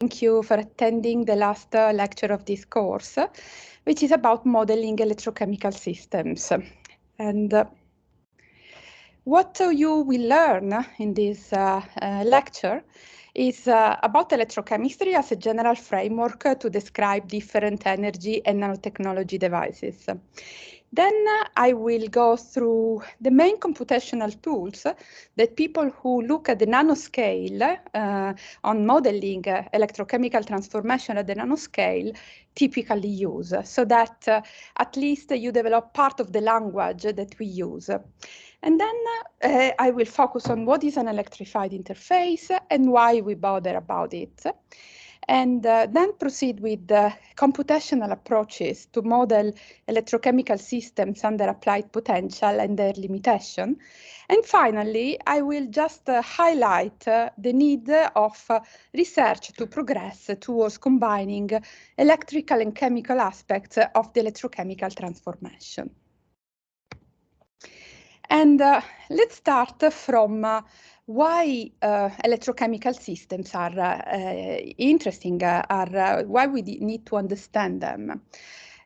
Thank you for attending the last lecture of this course, which is about modeling electrochemical systems. And what you will learn in this lecture is about electrochemistry as a general framework to describe different energy and nanotechnology devices. Then I will go through the main computational tools that people who look at the nanoscale on modeling electrochemical transformation at the nanoscale typically use, so that at least you develop part of the language that we use. And then I will focus on what is an electrified interface and why we bother about it. And then proceed with computational approaches to model electrochemical systems under applied potential and their limitation. And finally, I will just highlight the need of research to progress towards combining electrical and chemical aspects of the electrochemical transformation. And let's start from why electrochemical systems are interesting, why we need to understand them.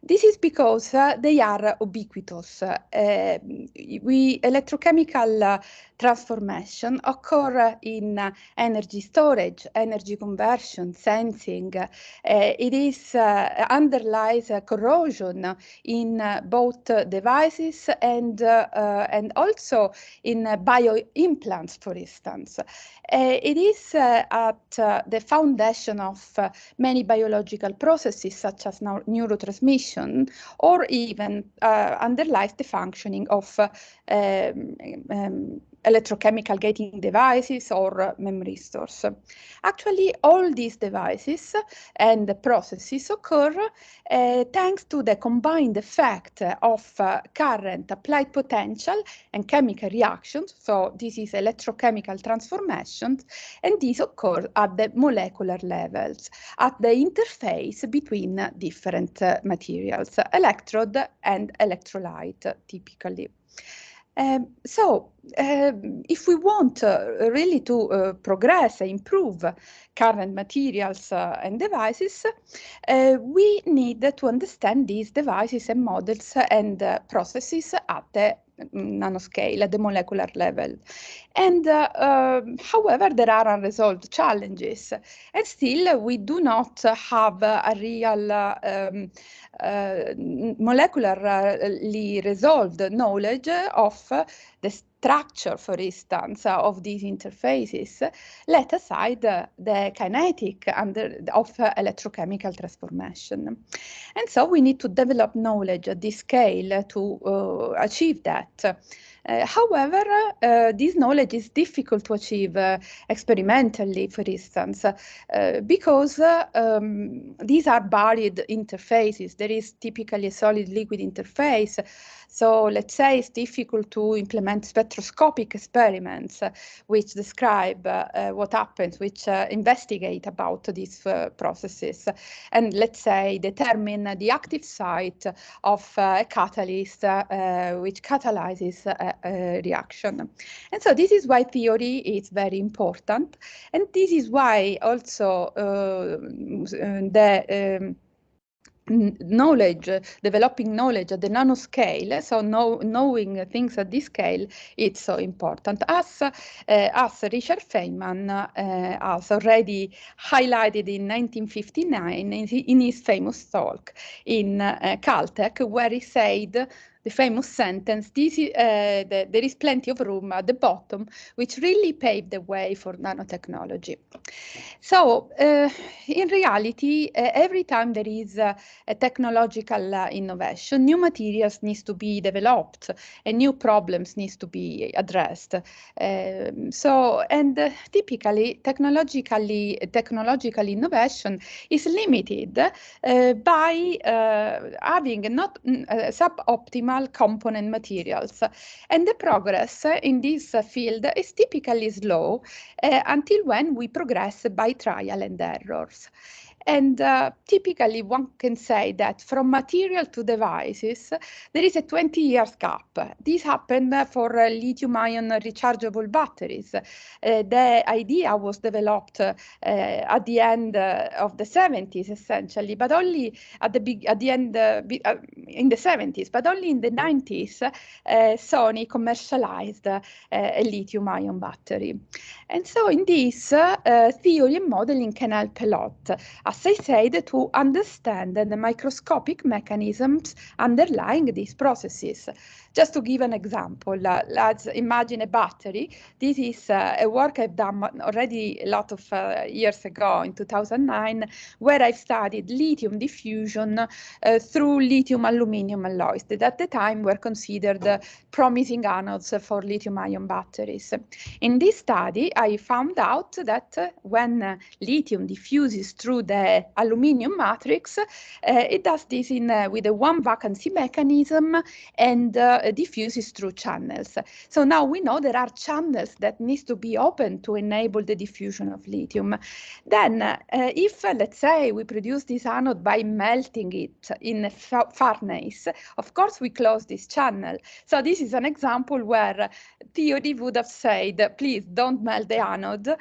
This is because they are ubiquitous. Electrochemical transformation occur in energy storage, energy conversion, sensing. It underlies corrosion in both devices and also in bioimplants, for instance. It is at the foundation of many biological processes, such as neurotransmission, or even underlies the functioning of electrochemical gating devices or memory stores. Actually, all these devices and processes occur thanks to the combined effect of current, applied potential, and chemical reactions. So this is electrochemical transformations, and these occur at the molecular levels, at the interface between different materials, electrode and electrolyte, typically. If we want really to progress, improve current materials and devices, we need to understand these devices and models and processes at the nanoscale, at the molecular level. And however, there are unresolved challenges, and still we do not have a real molecularly resolved knowledge of the structure, for instance, of these interfaces, let aside the kinetic of electrochemical transformation. And so we need to develop knowledge at this scale to achieve that. However, this knowledge is difficult to achieve experimentally, for instance, because these are varied interfaces. There is typically a solid-liquid interface. So let's say it's difficult to implement spectroscopic experiments which describe what happens, which investigate about these processes, and let's say determine the active site of a catalyst which catalyzes a reaction. And so this is why theory is very important, and this is why also developing knowledge at the nanoscale, so knowing things at this scale, it's so important. As Richard Feynman has already highlighted in 1959 in his famous talk in Caltech, where he said the famous sentence, there is plenty of room at the bottom, which really paved the way for nanotechnology. So in reality, every time there is a technological innovation, new materials needs to be developed and new problems needs to be addressed. Typically, technological innovation is limited by having not suboptimal optimal component materials. And the progress in this field is typically slow until when we progress by trial and errors. And typically one can say that from material to devices, there is a 20 years gap. This happened for lithium-ion rechargeable batteries. The idea was developed at the end of the 70s, essentially, but only at the end in the 70s, but only in the 90s, Sony commercialized a lithium-ion battery. And so in this, theory and modeling can help a lot, as I said, to understand the microscopic mechanisms underlying these processes. Just to give an example, let's imagine a battery. This is a work I've done already a lot of years ago, in 2009, where I've studied lithium diffusion through lithium-aluminum alloys that at the time were considered promising anodes for lithium-ion batteries. In this study, I found out that when lithium diffuses through the aluminum matrix, it does this with a one vacancy mechanism and diffuses through channels. So now we know there are channels that need to be open to enable the diffusion of lithium. Then if, let's say, we produce this anode by melting it in a furnace, of course we close this channel. So this is an example where theory would have said, please don't melt the anode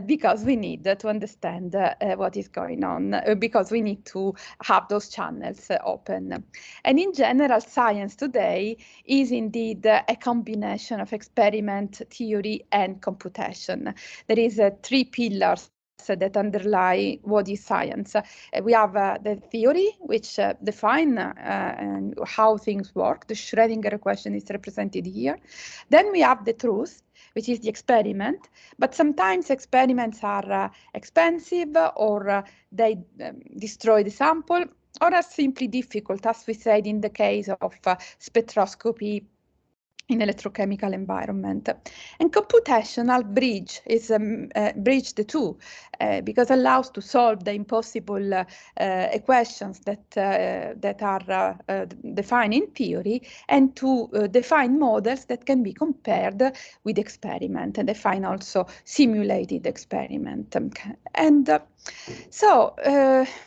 because we need to understand what is going on, because we need to have those channels open. And in general, science today is indeed a combination of experiment, theory, and computation. There is three pillars that underlie what is science. We have the theory, which define how things work. The Schrödinger equation is represented here. Then we have the truth, which is the experiment, but sometimes experiments are expensive, or they destroy the sample, or are simply difficult, as we said in the case of spectroscopy in electrochemical environment. And computational bridge the two, because allows to solve the impossible equations that are defined in theory, and to define models that can be compared with experiment, and define also simulated experiment. And so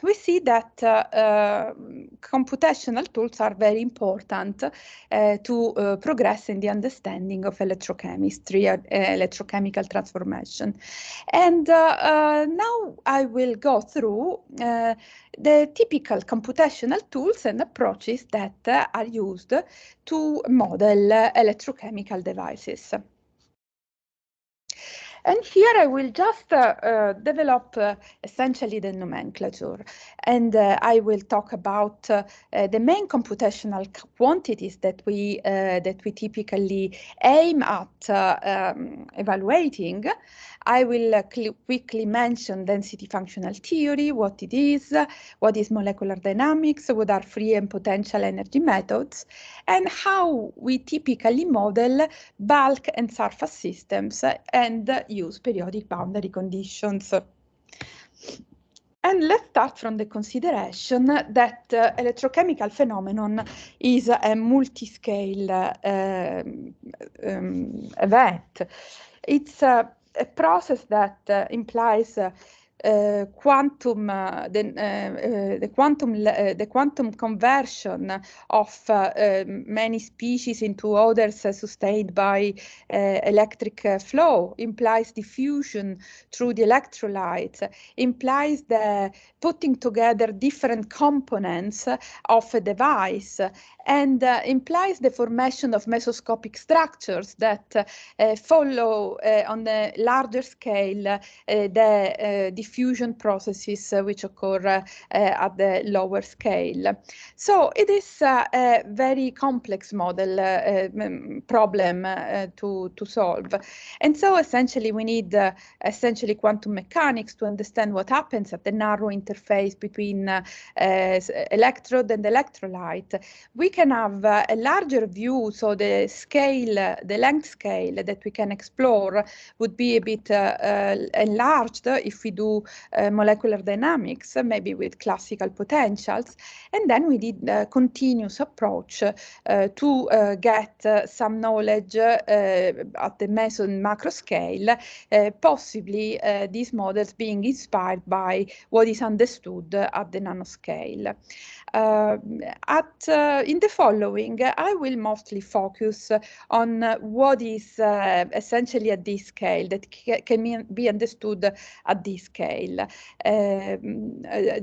we see that computational tools are very important to progress in the understanding of electrochemistry, electrochemical transformation. And now I will go through the typical computational tools and approaches that are used to model electrochemical devices. And here I will just develop essentially the nomenclature, and I will talk about the main computational quantities that we typically aim at evaluating. I will quickly mention density functional theory, what it is, what is molecular dynamics, what are free and potential energy methods, and how we typically model bulk and surface systems and use periodic boundary conditions. And let's start from the consideration that electrochemical phenomenon is a multi-scale event. It's a process that implies the quantum conversion of many species into others sustained by electric flow, implies diffusion through the electrolytes, implies the putting together different components of a device, and implies the formation of mesoscopic structures that follow on a larger scale the diffusion processes which occur at the lower scale. So it is a very complex model problem to solve. And so essentially we need essentially quantum mechanics to understand what happens at the narrow interface between electrode and electrolyte. We can have a larger view, so the scale, the length scale that we can explore would be a bit enlarged if we do to molecular dynamics, maybe with classical potentials, and then we did a continuous approach to get some knowledge at the meso and macro scale, possibly these models being inspired by what is understood at the nanoscale. In the following, I will mostly focus on what is essentially at this scale, that can be understood at this scale,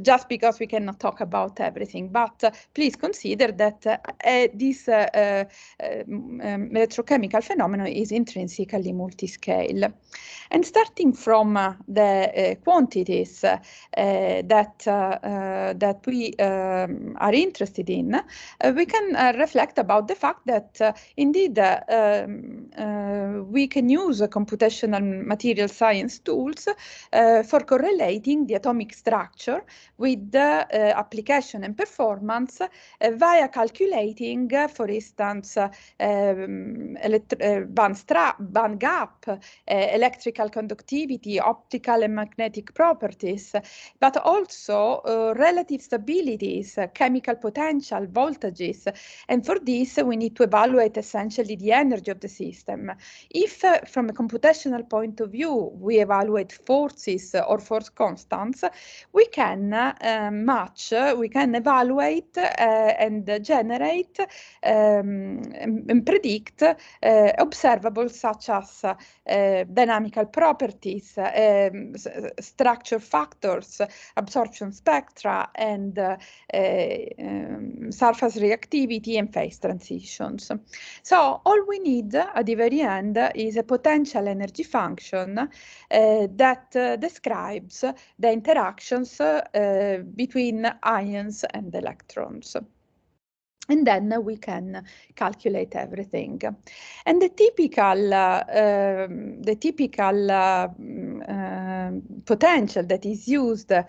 just because we cannot talk about everything. But please consider that this electrochemical phenomenon is intrinsically multiscale. And starting from the quantities that we are interested in, we can reflect about the fact that indeed we can use computational material science tools for correlating the atomic structure with the application and performance via calculating, for instance, band gap, electrical conductivity, optical and magnetic properties, but also relative stabilities, chemical potential, voltages. And for this, we need to evaluate essentially the energy of the system. If from a computational point of view, we evaluate forces or force constants, we can we can evaluate and generate and predict observables such as dynamical properties, structure factors, absorption spectra, and surface reactivity and phase transitions. So all we need at the very end is a potential energy function that describes the interactions between ions and electrons. And then we can calculate everything. And the typical potential that is used to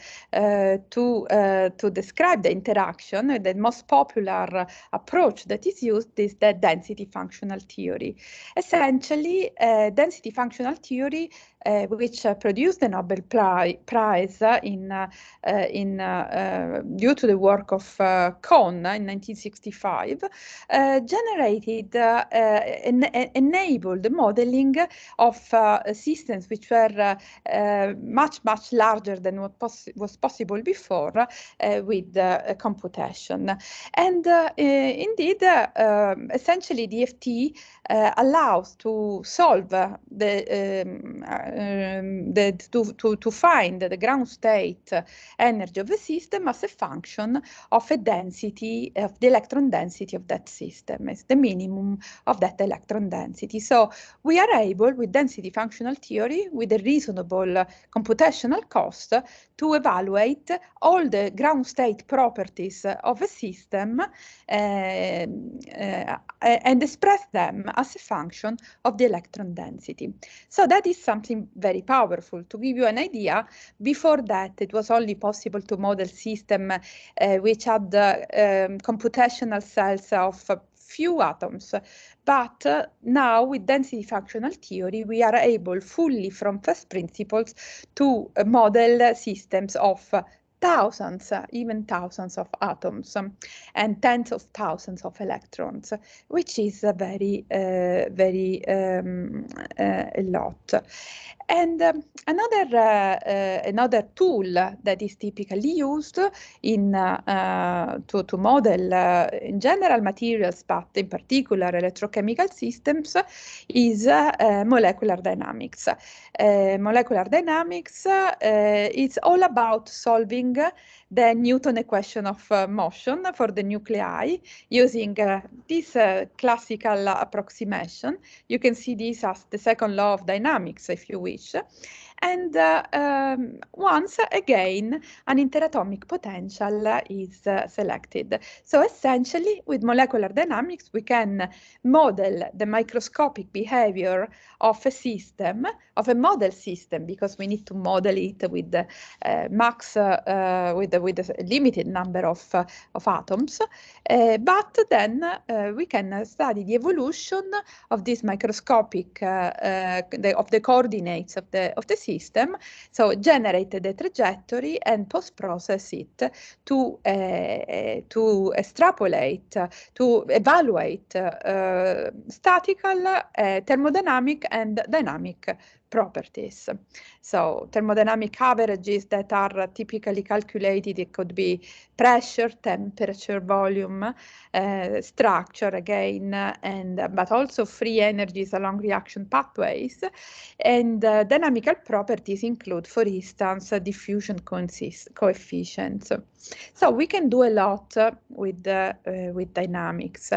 describe the interaction, the most popular approach that is used is the density functional theory. Essentially, density functional theory, which produced the Nobel Prize due to the work of Kohn in 1965, generated enabled the modeling of systems which were much larger than what was possible before with computation. And indeed, essentially, DFT allows to solve to find the ground state energy of a system as a function of a density of the electron density of that system. It's the minimum of that electron density. So we are able, with density functional theory, with a reasonable computational cost, to evaluate all the ground state properties of a system and express them as a function of the electron density. So that is something very powerful. To give you an idea, before that it was only possible to model system which had computational cells of few atoms. But now with density functional theory, we are able fully from first principles to model systems of thousands, even thousands of atoms and tens of thousands of electrons, which is very a lot. And another tool that is typically used in to model in general materials, but in particular electrochemical systems, is molecular dynamics. Molecular dynamics is all about solving the Newton equation of motion for the nuclei using this classical approximation. You can see this as the second law of dynamics, if you wish. And once again, an interatomic potential is selected. So essentially, with molecular dynamics, we can model the microscopic behavior of a system, of a model system, because we need to model it with the with a limited number of atoms. But then we can study the evolution of this microscopic of the coordinates of the system system, so generate the trajectory and post-process it to extrapolate, to evaluate statical, thermodynamic and dynamic properties. So thermodynamic averages that are typically calculated, it could be pressure, temperature, volume, structure again, but also free energies along reaction pathways. And dynamical properties include, for instance, diffusion coefficients. So we can do a lot with dynamics.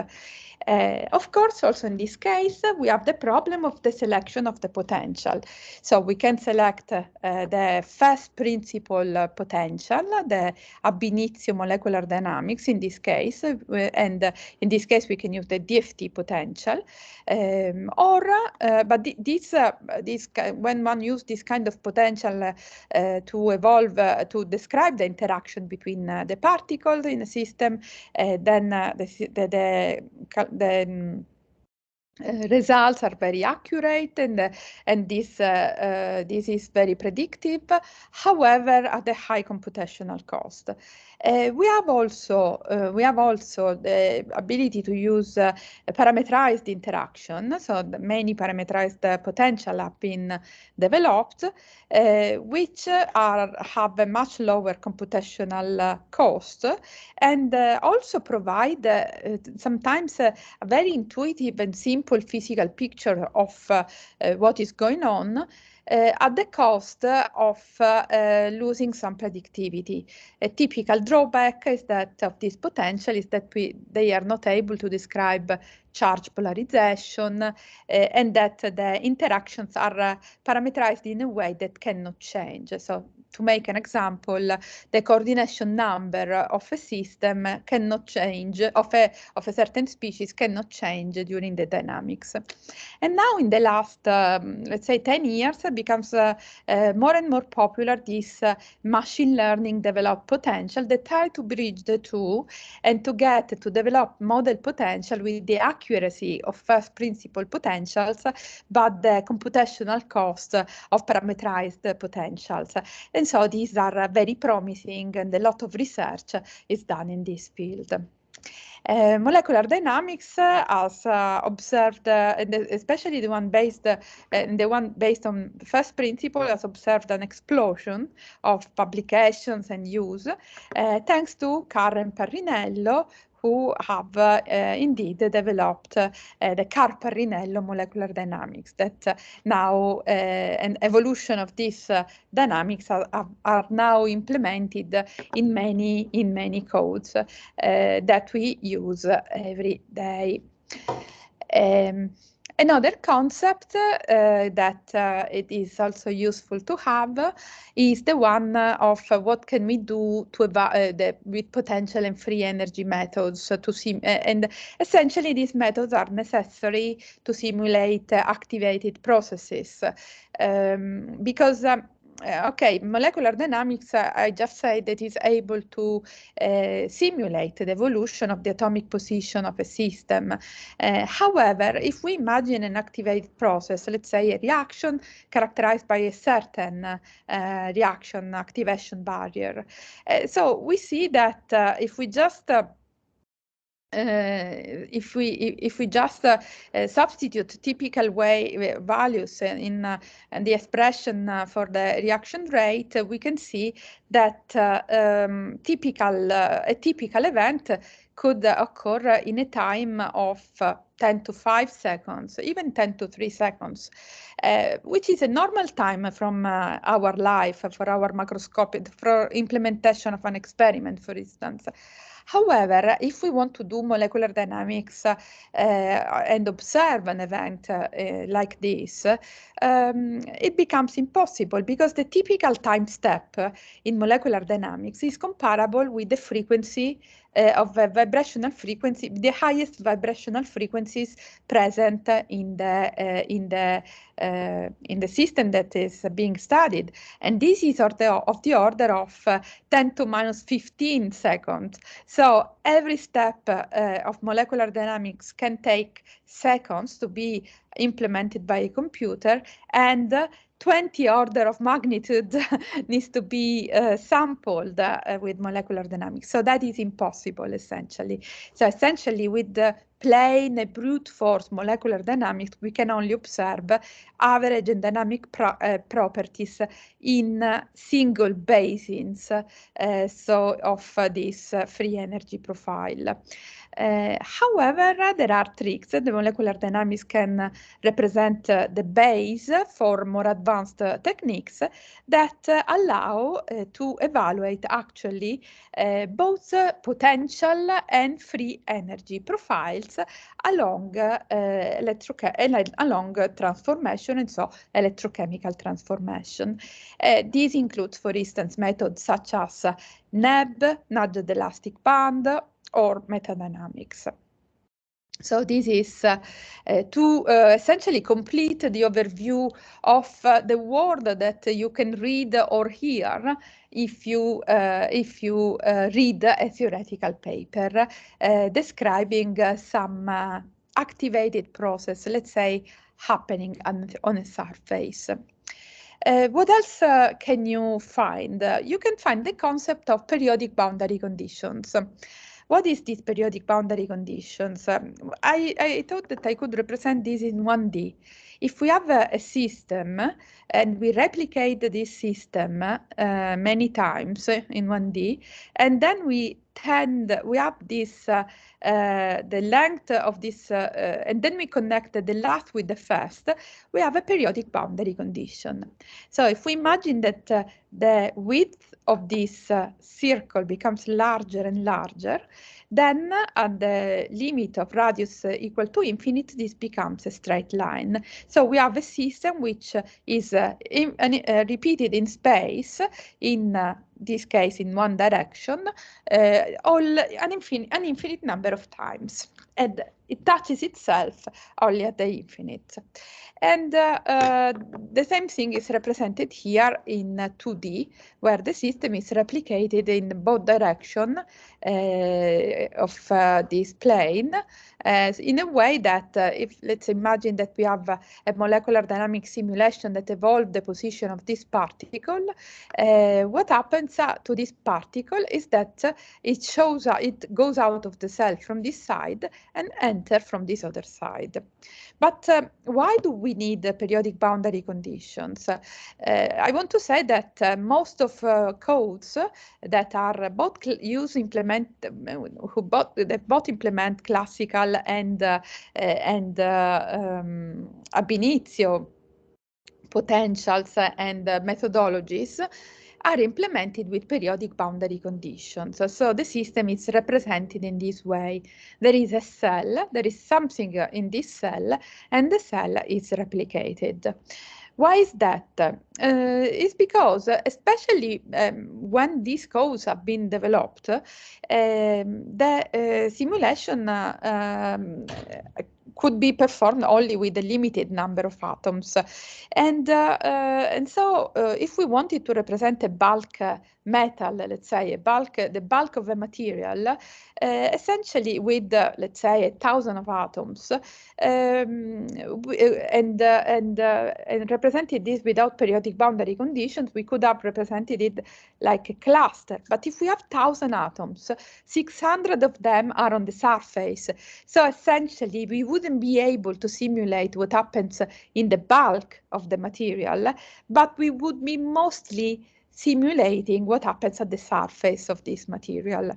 Of course, also in this case, we have the problem of the selection of the potential. So we can select the first principle potential, the ab initio molecular dynamics in this case, and in this case we can use the DFT potential, but when one uses this kind of potential to evolve, to describe the interaction between the particles in a system, then the results are very accurate, and this is very predictive, however, at a high computational cost. We have also the ability to use parameterized interaction, so many parameterized potential have been developed, which have a much lower computational cost, and also provide sometimes a very intuitive and simple physical picture of what is going on, at the cost of losing some predictivity. A typical drawback is that of this potential is that they are not able to describe charge polarization, and that the interactions are parameterized in a way that cannot change. So to make an example, the coordination number of a system cannot change, of a certain species cannot change during the dynamics. And now in the last, let's say 10 years, it becomes more and more popular, this machine learning developed potential that try to bridge the two and to develop model potential with the accuracy of first principle potentials, but the computational cost of parameterized potentials. And so these are very promising, and a lot of research is done in this field. Molecular dynamics has observed, especially the one based on first principle, has observed an explosion of publications and use, thanks to Carr and Parrinello, who have indeed developed the Carr-Parrinello molecular dynamics, that now an evolution of these dynamics are now implemented in many codes that we use every day. Another concept that it is also useful to have is the one of what can we do with potential and free energy methods and essentially these methods are necessary to simulate activated processes, because okay, molecular dynamics, I just said that is able to simulate the evolution of the atomic position of a system. However, if we imagine an activated process, let's say a reaction characterized by a certain reaction activation barrier, so we see that if we just substitute typical values in the expression for the reaction rate, we can see that a typical event could occur in a time of 10 to 5 seconds, even 10 to 3 seconds, which is a normal time from our life for our macroscopic, for implementation of an experiment, for instance. However, if we want to do molecular dynamics and observe an event like this, it becomes impossible because the typical time step in molecular dynamics is comparable with the frequency of a vibrational frequency, the highest vibrational frequencies present in the system that is being studied, and this is of the order of 10 to minus 15 seconds. So every step of molecular dynamics can take seconds to be implemented by a computer, and 20 order of magnitude needs to be sampled with molecular dynamics. So that is impossible, essentially. So essentially, with the plain brute force molecular dynamics, we can only observe average and dynamic properties in single basins, so of this free energy profile. However, there are tricks. The molecular dynamics can represent the base for more advanced techniques that allow to evaluate actually both potential and free energy profiles along along transformation, and so electrochemical transformation. These include, for instance, methods such as NEB, nudged elastic band, or metadynamics. So this is to essentially complete the overview of the word that you can read or hear if you read a theoretical paper describing some activated process, let's say, happening on a surface. What else can you find? You can find the concept of periodic boundary conditions. What is this periodic boundary conditions? I thought that I could represent this in 1D. If we have a system and we replicate this system many times in 1D, and then we have this, the length of this, and then we connect the last with the first, we have a periodic boundary condition. So if we imagine that the width of this circle becomes larger and larger, then at the limit of radius equal to infinite, this becomes a straight line. So we have a system which is repeated in space, in this case in one direction, an infinite number of times. And it touches itself only at the infinite. And the same thing is represented here in 2D, where the system is replicated in both directions of this plane, in a way that if let's imagine that we have a molecular dynamic simulation that evolved the position of this particle, what happens to this particle is that it goes out of the cell from this side and enter from this other side. But why do we need periodic boundary conditions? I want to say that most of codes that are both both implement classical and ab initio potentials and methodologies are implemented with periodic boundary conditions. So the system is represented in this way. There is a cell, there is something in this cell, and the cell is replicated. Why is that? It's because, especially when these codes have been developed, the simulation could be performed only with a limited number of atoms. And so if we wanted to represent a bulk metal, let's say the bulk of a material, essentially with, let's say, 1,000 of atoms, and represented this without periodic boundary conditions, we could have represented it like a cluster. But if we have 1,000 atoms, 600 of them are on the surface. So essentially, we wouldn't be able to simulate what happens in the bulk of the material, but we would be mostly simulating what happens at the surface of this material.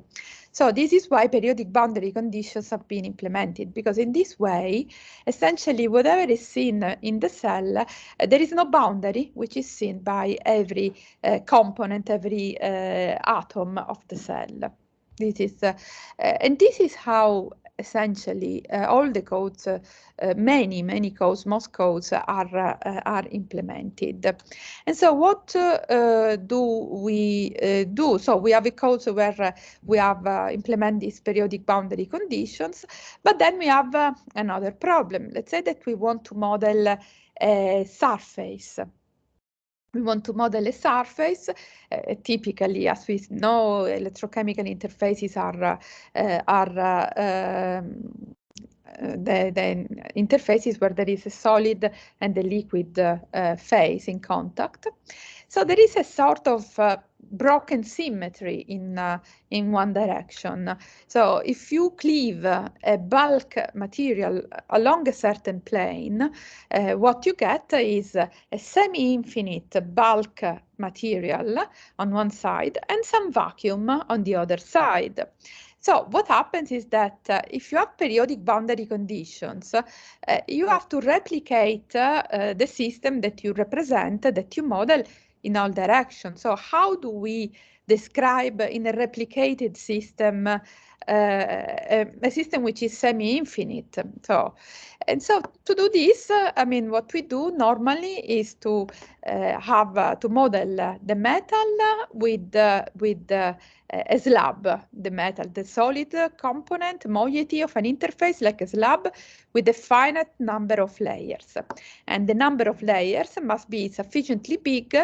So this is why periodic boundary conditions have been implemented, because in this way, essentially whatever is seen in the cell, there is no boundary which is seen by every component, every atom of the cell. This is, and this is how essentially all the codes, many codes, most codes are implemented. And so what do we do? So we have a code where we have implement these periodic boundary conditions, but then we have another problem. Let's say that we want to model a surface. We want to model a surface. Typically, as we know, electrochemical interfaces are the interfaces where there is a solid and a liquid phase in contact. So there is a sort of broken symmetry in one direction. So if you cleave a bulk material along a certain plane, what you get is a semi-infinite bulk material on one side and some vacuum on the other side. So what happens is that if you have periodic boundary conditions, you have to replicate the system that you represent, that you model in all directions. So how do we describe in a replicated system a system which is semi-infinite? So to do this, I mean, what we do normally is to to model the metal with a slab, the metal, the solid component, moiety of an interface like a slab with a finite number of layers. And the number of layers must be sufficiently big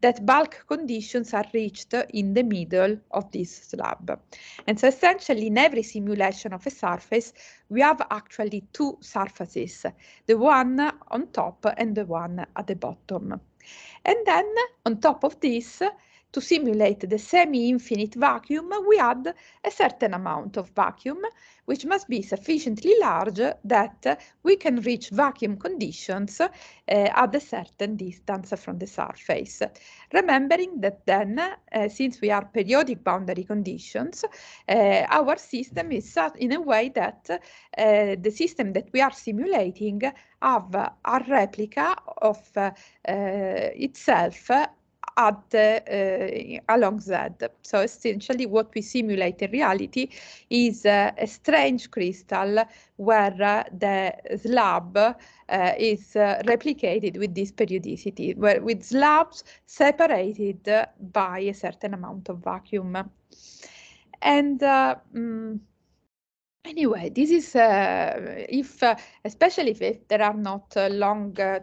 that bulk conditions are reached in the middle of this slab. And so essentially in every simulation of a surface, we have actually two surfaces, the one on top and the one at the bottom. And then on top of this, to simulate the semi-infinite vacuum, we add a certain amount of vacuum, which must be sufficiently large that we can reach vacuum conditions at a certain distance from the surface. Remembering that then, since we are periodic boundary conditions, our system is set in a way that the system that we are simulating have a replica of itself along Z. So essentially what we simulate in reality is a strange crystal where the slab is replicated with this periodicity, with slabs separated by a certain amount of vacuum. And anyway, this is especially if there are not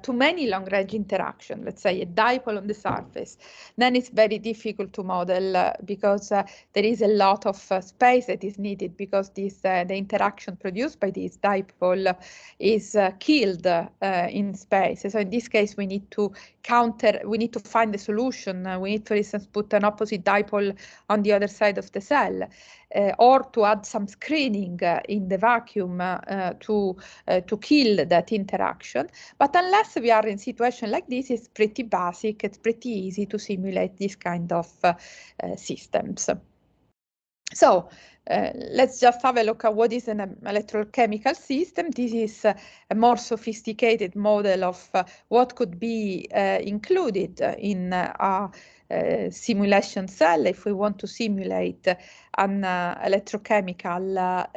too many long-range interactions, let's say a dipole on the surface, then it's very difficult to model because there is a lot of space that is needed because the interaction produced by this dipole is killed in space. So in this case, we need to find a solution. We need, for instance, put an opposite dipole on the other side of the cell. Or to add some screening in the vacuum to kill that interaction. But unless we are in a situation like this, it's pretty basic, it's pretty easy to simulate this kind of systems. So let's just have a look at what is an electrochemical system. This is a more sophisticated model of what could be included in a simulation cell if we want to simulate an electrochemical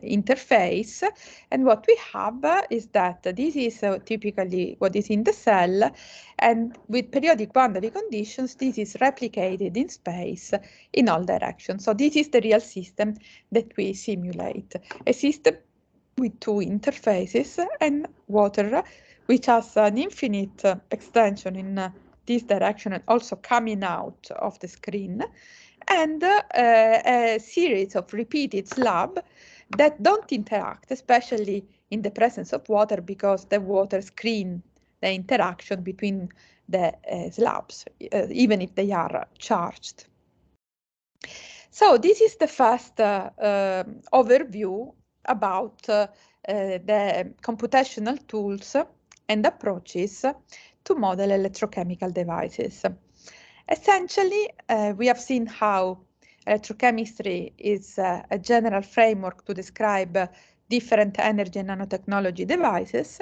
interface. And what we have is that this is typically what is in the cell, and with periodic boundary conditions, this is replicated in space in all directions. So this is the real system that we simulate, a system with two interfaces and water, which has an infinite extension in this direction and also coming out of the screen, and a series of repeated slabs that don't interact, especially in the presence of water, because the water screens the interaction between the slabs, even if they are charged. So this is the first overview about the computational tools and approaches to model electrochemical devices. Essentially, we have seen how electrochemistry is a general framework to describe different energy and nanotechnology devices,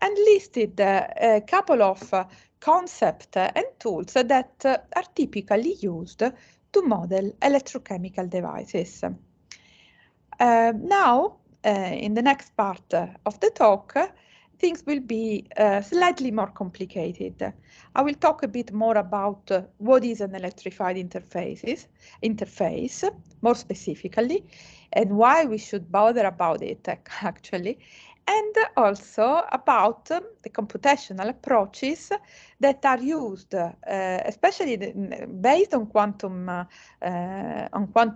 and listed a couple of concepts and tools that are typically used to model electrochemical devices. Now, in the next part of the talk, things will be slightly more complicated. I will talk a bit more about what is an electrified interface, more specifically, and why we should bother about it, actually. and also about the computational approaches that are used, especially based on quantum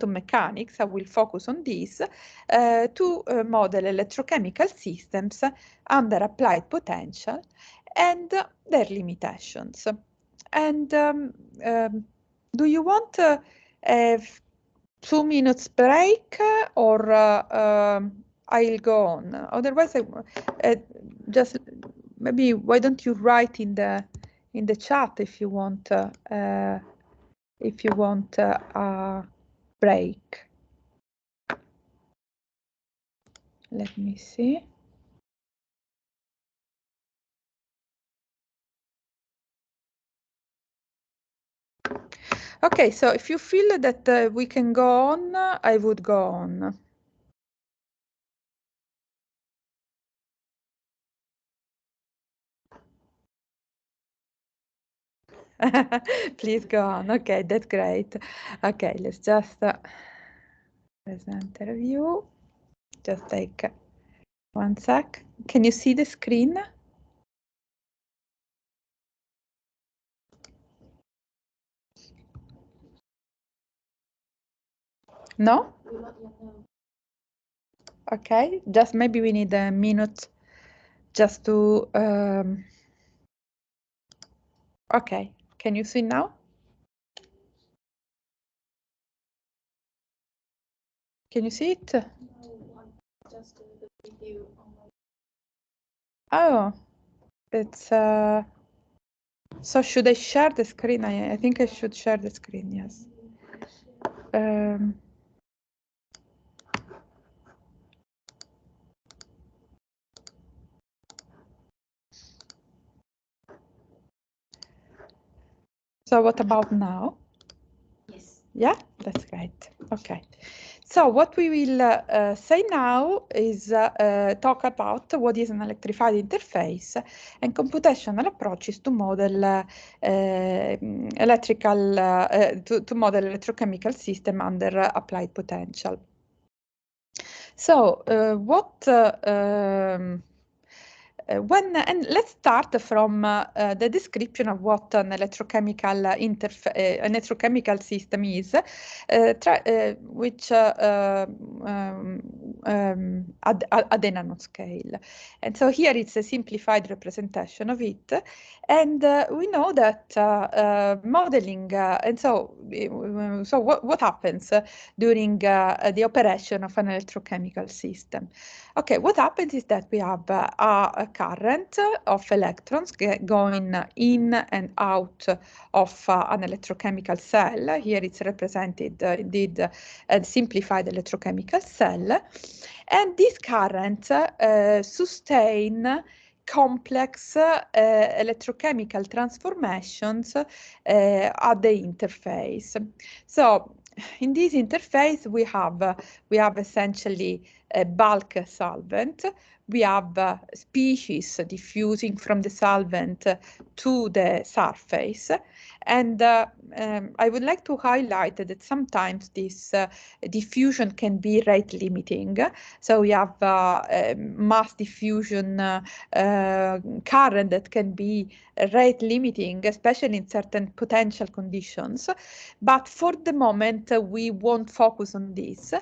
mechanics. I will focus on this to model electrochemical systems under applied potential and their limitations. And do you want a 2 minutes break, or I'll go on? Otherwise, just maybe why don't you write in the chat if you want a break. Let me see. Okay, so if you feel that we can go on, I would go on. Please go on. Okay, that's great. Okay, let's just present the review. Just take 1 sec. Can you see the screen? No? Okay, just maybe we need a minute just to... Okay, can you see now? Can you see it? Just the preview on. Oh, it's... So should I share the screen? I think I should share the screen, yes. So what about now? Yes. Yeah, that's great. Okay. So what we will say now is talk about what is an electrified interface and computational approaches to model to model electrochemical system under applied potential. So and let's start from the description of what an electrochemical system is, which at the nanoscale. And so here it's a simplified representation of it. And we know that modeling, and so what happens during the operation of an electrochemical system? Okay, what happens is that we have a current of electrons going in and out of an electrochemical cell. Here it's represented indeed a simplified electrochemical cell. And this current sustain complex electrochemical transformations at the interface. So in this interface, we have essentially a bulk solvent. We have species diffusing from the solvent to the surface. And I would like to highlight that sometimes this diffusion can be rate limiting. So we have mass diffusion current that can be rate limiting, especially in certain potential conditions. But for the moment, we won't focus on this.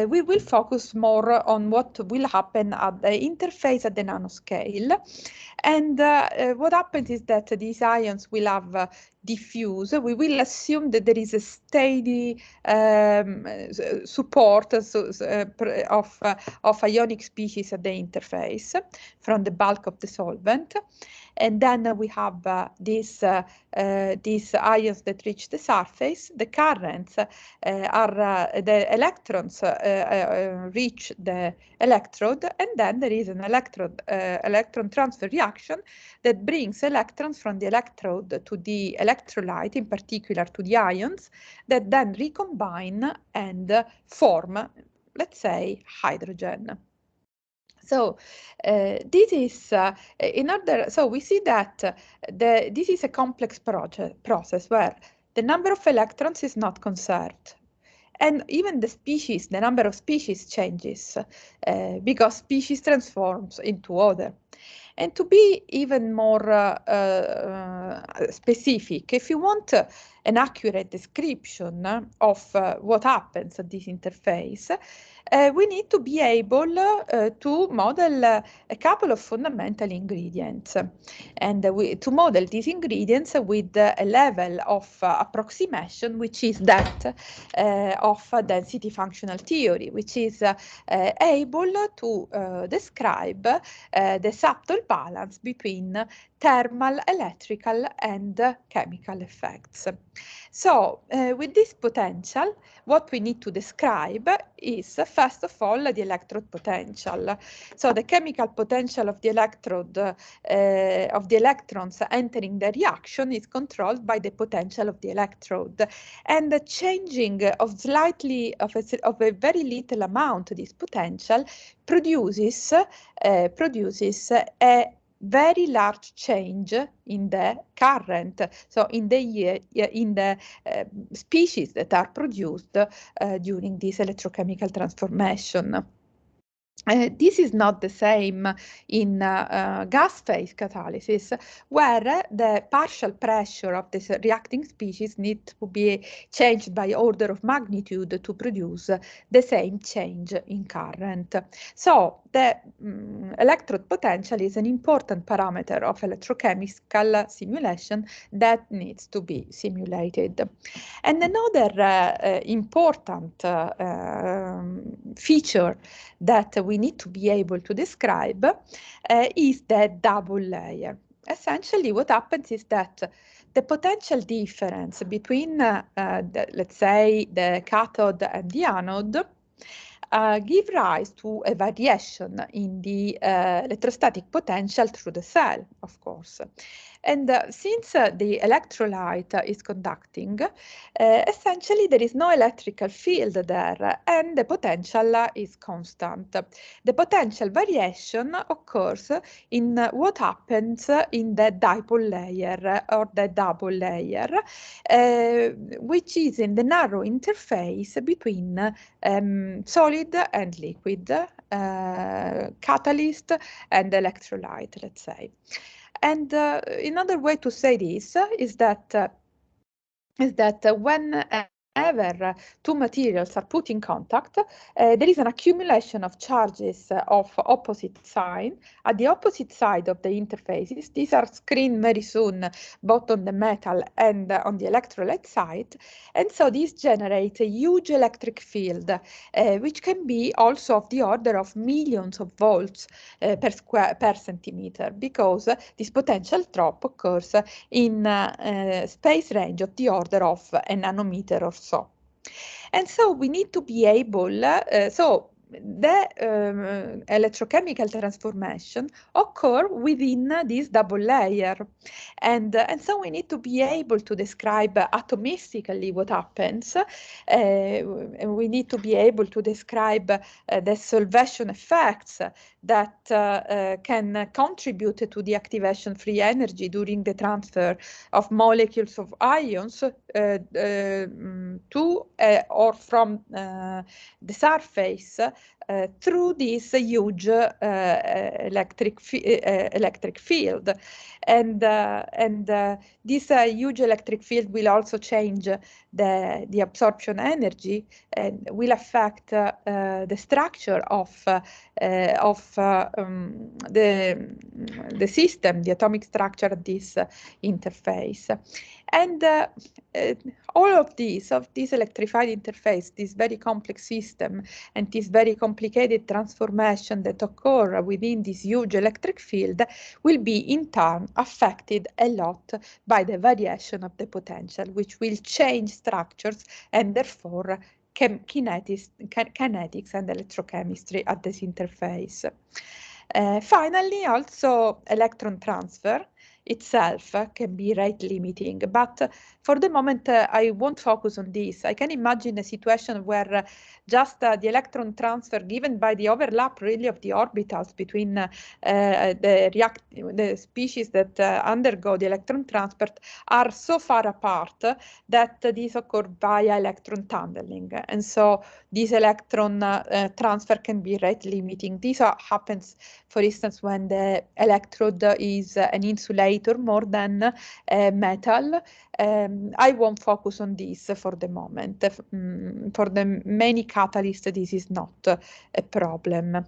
We will focus more on what will happen at the interface at the nanoscale. And what happens is that these ions will have diffuse. We will assume that there is a steady support of ionic species at the interface from the bulk of the solvent. And then we have these ions that reach the surface. The currents are the electrons reach the electrode, and then there is an electron transfer reaction that brings electrons from the electrode to the electrolyte, in particular to the ions, that then recombine and form, let's say, hydrogen. So this is so we see that this is a complex process where the number of electrons is not conserved. And even the species, the number of species changes because species transforms into other. And to be even more specific, if you want an accurate description of what happens at this interface, we need to be able to model a couple of fundamental ingredients. And to model these ingredients with a level of approximation, which is that of density functional theory, which is able to describe the subtle balance between thermal, electrical, and chemical effects. So with this potential, what we need to describe is, first of all, the electrode potential. So the chemical potential of the electrode, of the electrons entering the reaction is controlled by the potential of the electrode. And the changing of slightly, of a very little amount of this potential produces a very large change in the current, so in the species that are produced during this electrochemical transformation. This is not the same in gas phase catalysis, where the partial pressure of the reacting species needs to be changed by order of magnitude to produce the same change in current. So the electrode potential is an important parameter of electrochemical simulation that needs to be simulated. And another important feature that we need to be able to describe is the double layer. Essentially, what happens is that the potential difference between, let's say, the cathode and the anode give rise to a variation in the electrostatic potential through the cell, of course. And since the electrolyte is conducting, essentially there is no electrical field there, and the potential is constant. The potential variation occurs in what happens in the dipole layer or the double layer, which is in the narrow interface between solid and liquid, catalyst and electrolyte, let's say. And another way to say this is that whenever two materials are put in contact, there is an accumulation of charges of opposite sign at the opposite side of the interfaces. These are screened very soon, both on the metal and on the electrolyte side. And so these generate a huge electric field, which can be also of the order of millions of volts per centimeter, because this potential drop occurs in space range of the order of a nanometer or so. And so we need to be able, so the electrochemical transformation occur within this double layer. And so we need to be able to describe atomistically what happens. We need to be able to describe the solvation effects that can contribute to the activation free energy during the transfer of molecules of ions to or from the surface through this huge electric field. And this huge electric field will also change the absorption energy and will affect the structure of the system, the atomic structure of this interface. And all of this electrified interface, this very complex system, and this very complicated transformation that occur within this huge electric field will be in turn affected a lot by the variation of the potential, which will change structures and therefore kinetics and electrochemistry at this interface. Finally, also electron transfer itself can be rate limiting, but for the moment I won't focus on this. I can imagine a situation where just the electron transfer given by the overlap really of the orbitals between the species that undergo the electron transport are so far apart that these occur via electron tunneling, and so this electron transfer can be rate limiting. This happens, for instance, when the electrode is an insulator more than metal. I won't focus on this for the moment. For the many catalysts, this is not a problem.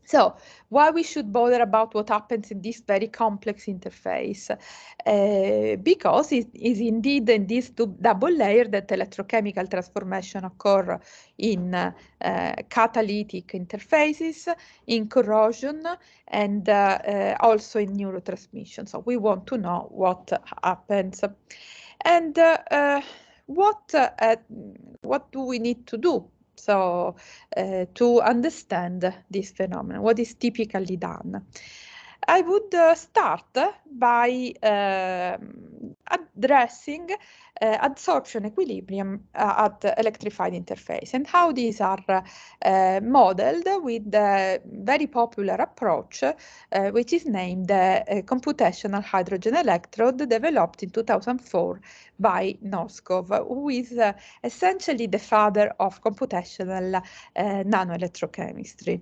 So why we should bother about what happens in this very complex interface? Because it is indeed in this double layer that electrochemical transformation occur in catalytic interfaces, in corrosion, and also in neurotransmission. So we want to know what happens. And what do we need to do? So to understand this phenomenon, what is typically done? I would start by addressing adsorption equilibrium at electrified interface and how these are modeled with a very popular approach, which is named the computational hydrogen electrode, developed in 2004 by Noskov, who is essentially the father of computational nanoelectrochemistry.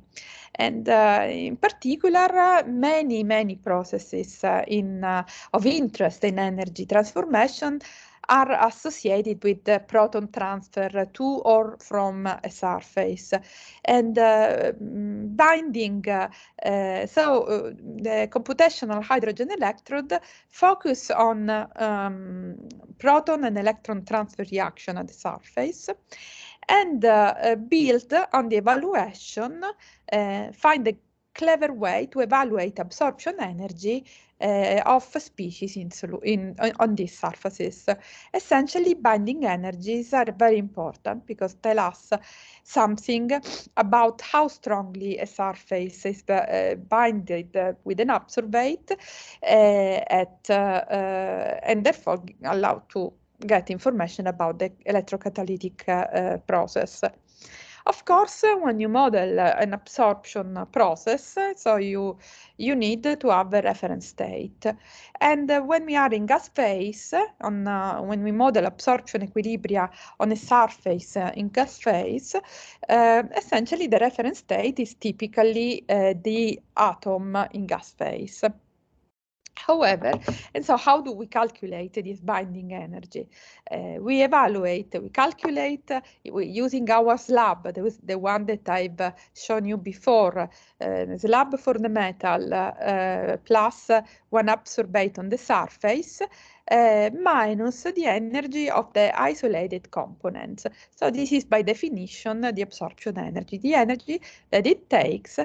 And in particular, many processes of interest in energy transformation are associated with the proton transfer to or from a surface. And binding, the computational hydrogen electrode focus on proton and electron transfer reaction at the surface, and built on the evaluation, find a clever way to evaluate absorption energy of species on these surfaces. Essentially, binding energies are very important because tell us something about how strongly a surface is binded with an absorbate, and therefore allow to get information about the electrocatalytic process. Of course, when you model an absorption process, so you need to have a reference state. And when we are in gas phase, when we model absorption equilibria on a surface in gas phase, essentially the reference state is typically the atom in gas phase. However, and so how do we calculate this binding energy? We calculate using our slab, the one that I've shown you before, slab for the metal plus one absorbate on the surface, minus the energy of the isolated components. So this is by definition the absorption energy, the energy that it takes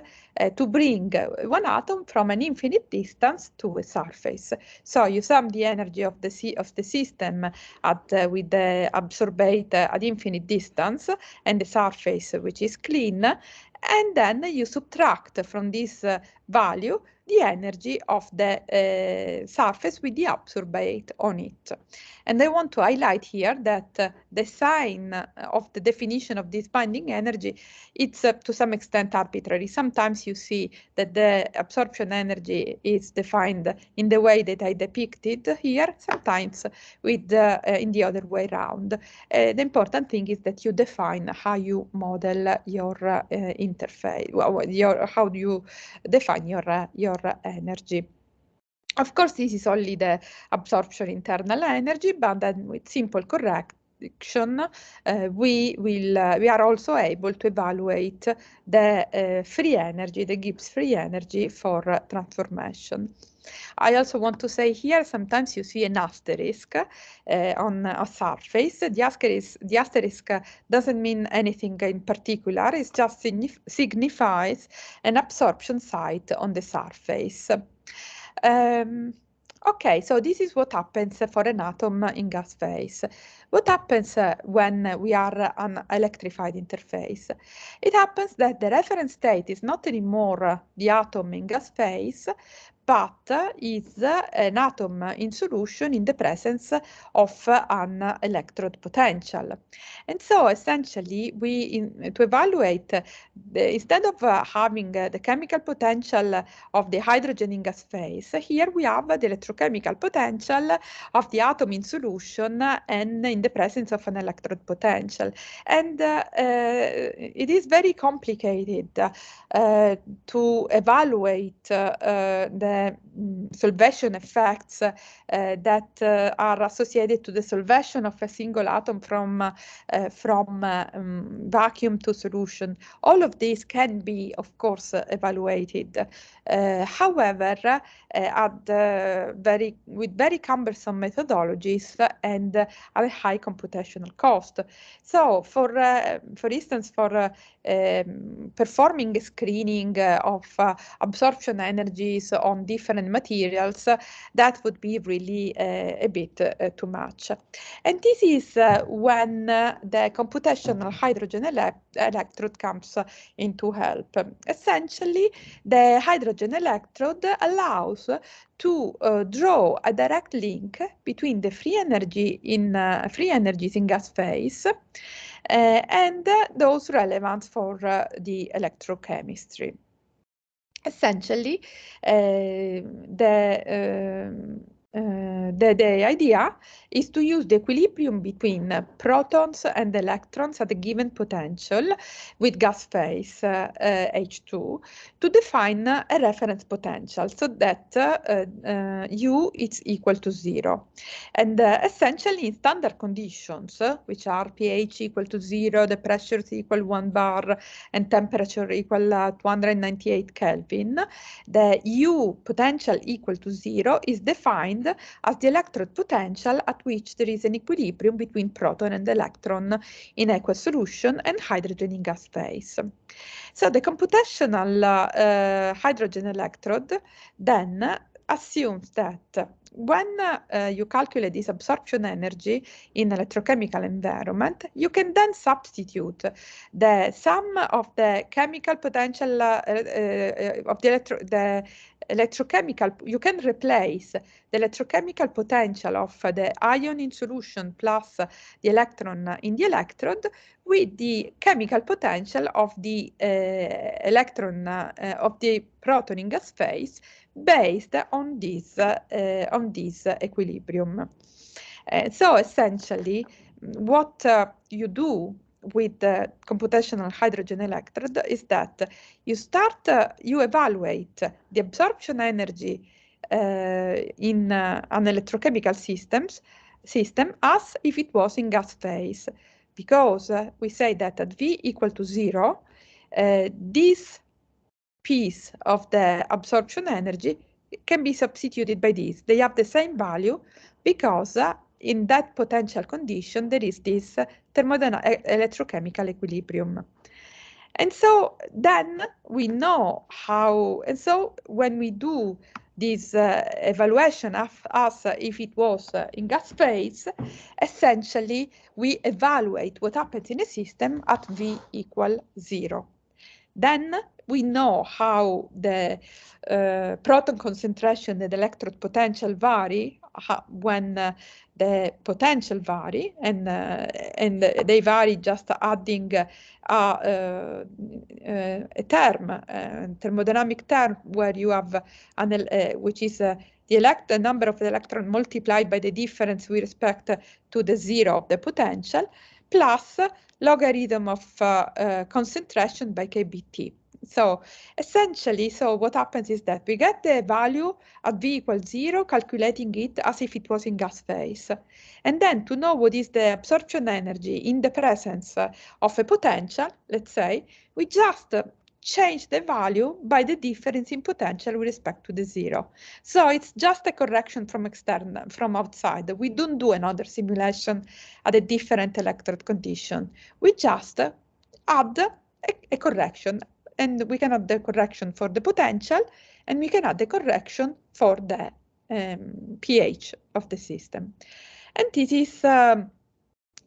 to bring one atom from an infinite distance to a surface. So you sum the energy of the system with the absorbate at infinite distance and the surface which is clean, and then you subtract from this value the energy of the surface with the absorbate on it. And I want to highlight here that the sign of the definition of this binding energy, it's to some extent arbitrary. Sometimes you see that the absorption energy is defined in the way that I depicted here, sometimes with in the other way around. The important thing is that you define how you model your interface, how do you define your energy. Of course, this is only the absorption internal energy, but then with simple correction, we are also able to evaluate the free energy, the Gibbs free energy for transformation. I also want to say here, sometimes you see an asterisk on a surface. The asterisk doesn't mean anything in particular. It just signifies an absorption site on the surface. Okay, so this is what happens for an atom in gas phase. What happens when we are on electrified interface? It happens that the reference state is not anymore the atom in gas phase, but is an atom in solution in the presence of an electrode potential. And so essentially, to evaluate, instead of having the chemical potential of the hydrogen in gas phase, here we have the electrochemical potential of the atom in solution and in the presence of an electrode potential. And it is very complicated to evaluate the solvation effects that are associated to the solvation of a single atom from vacuum to solution. All of these can be, of course, evaluated. However, with very cumbersome methodologies and at a high computational cost. So, for instance, for performing a screening of absorption energies on different materials, that would be really a bit too much. And this is when the computational hydrogen electrode comes into help. Essentially, the hydrogen electrode allows to draw a direct link between the free energies in gas phase and those relevant for the electrochemistry. Essentially, the idea is to use the equilibrium between protons and electrons at a given potential with gas phase H2 to define a reference potential so that U is equal to 0. And essentially in standard conditions, which are pH equal to 0, the pressure is equal 1 bar, and temperature equal 298 Kelvin, the U potential equal to 0 is defined as the electrode potential at which there is an equilibrium between proton and electron in aqueous solution and hydrogen in gas phase. So the computational hydrogen electrode then assumes that when you calculate this absorption energy in electrochemical environment, you can then substitute the sum of the chemical potential of the electrochemical, you can replace the electrochemical potential of the ion in solution plus the electron in the electrode with the chemical potential of the electron of the proton in gas phase based on this equilibrium. So essentially, what you do with the computational hydrogen electrode is that you evaluate the absorption energy in an electrochemical system as if it was in gas phase, because we say that at V equal to 0, this piece of the absorption energy can be substituted by this. They have the same value because in that potential condition there is this electrochemical equilibrium. And so then we know how, and so when we do this evaluation as if it was in gas phase, essentially we evaluate what happens in a system at V equal 0. Then we know how the proton concentration and electrode potential vary when the potential vary, and they vary just adding a term, thermodynamic term, where you have which is the number of the electron multiplied by the difference with respect to the 0 of the potential, plus logarithm of concentration by kBt. So essentially, what happens is that we get the value at V equals 0, calculating it as if it was in gas phase. And then to know what is the absorption energy in the presence of a potential, let's say, we just change the value by the difference in potential with respect to the 0. So it's just a correction from outside. We don't do another simulation at a different electrode condition. We just add a correction, and we can add the correction for the potential, and we can add the correction for the pH of the system. And this is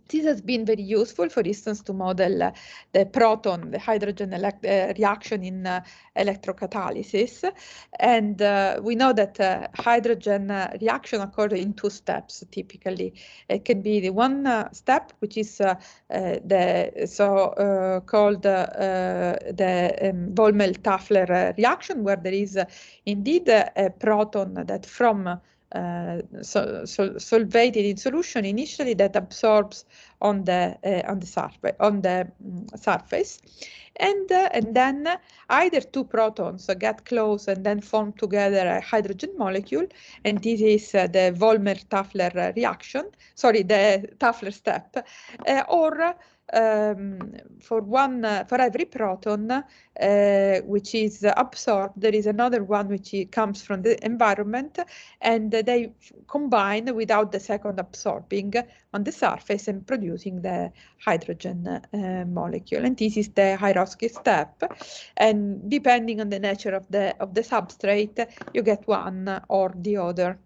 This has been very useful, for instance, to model the proton, the hydrogen reaction in electrocatalysis. And we know that hydrogen reaction occurs in 2 steps, typically. It can be the one step, which is the so-called Volmel-Tafler reaction, where there is indeed a proton that from solvated in solution initially that absorbs on the surface, and then either 2 protons get close and then form together a hydrogen molecule, and this is the Volmer-Tafler reaction. Sorry, the Tafler step, or for every proton which is absorbed, there is another one which comes from the environment, and they combine without the second absorbing on the surface and producing the hydrogen molecule. And this is the Hierarchy step. And depending on the nature of the substrate, you get one or the other.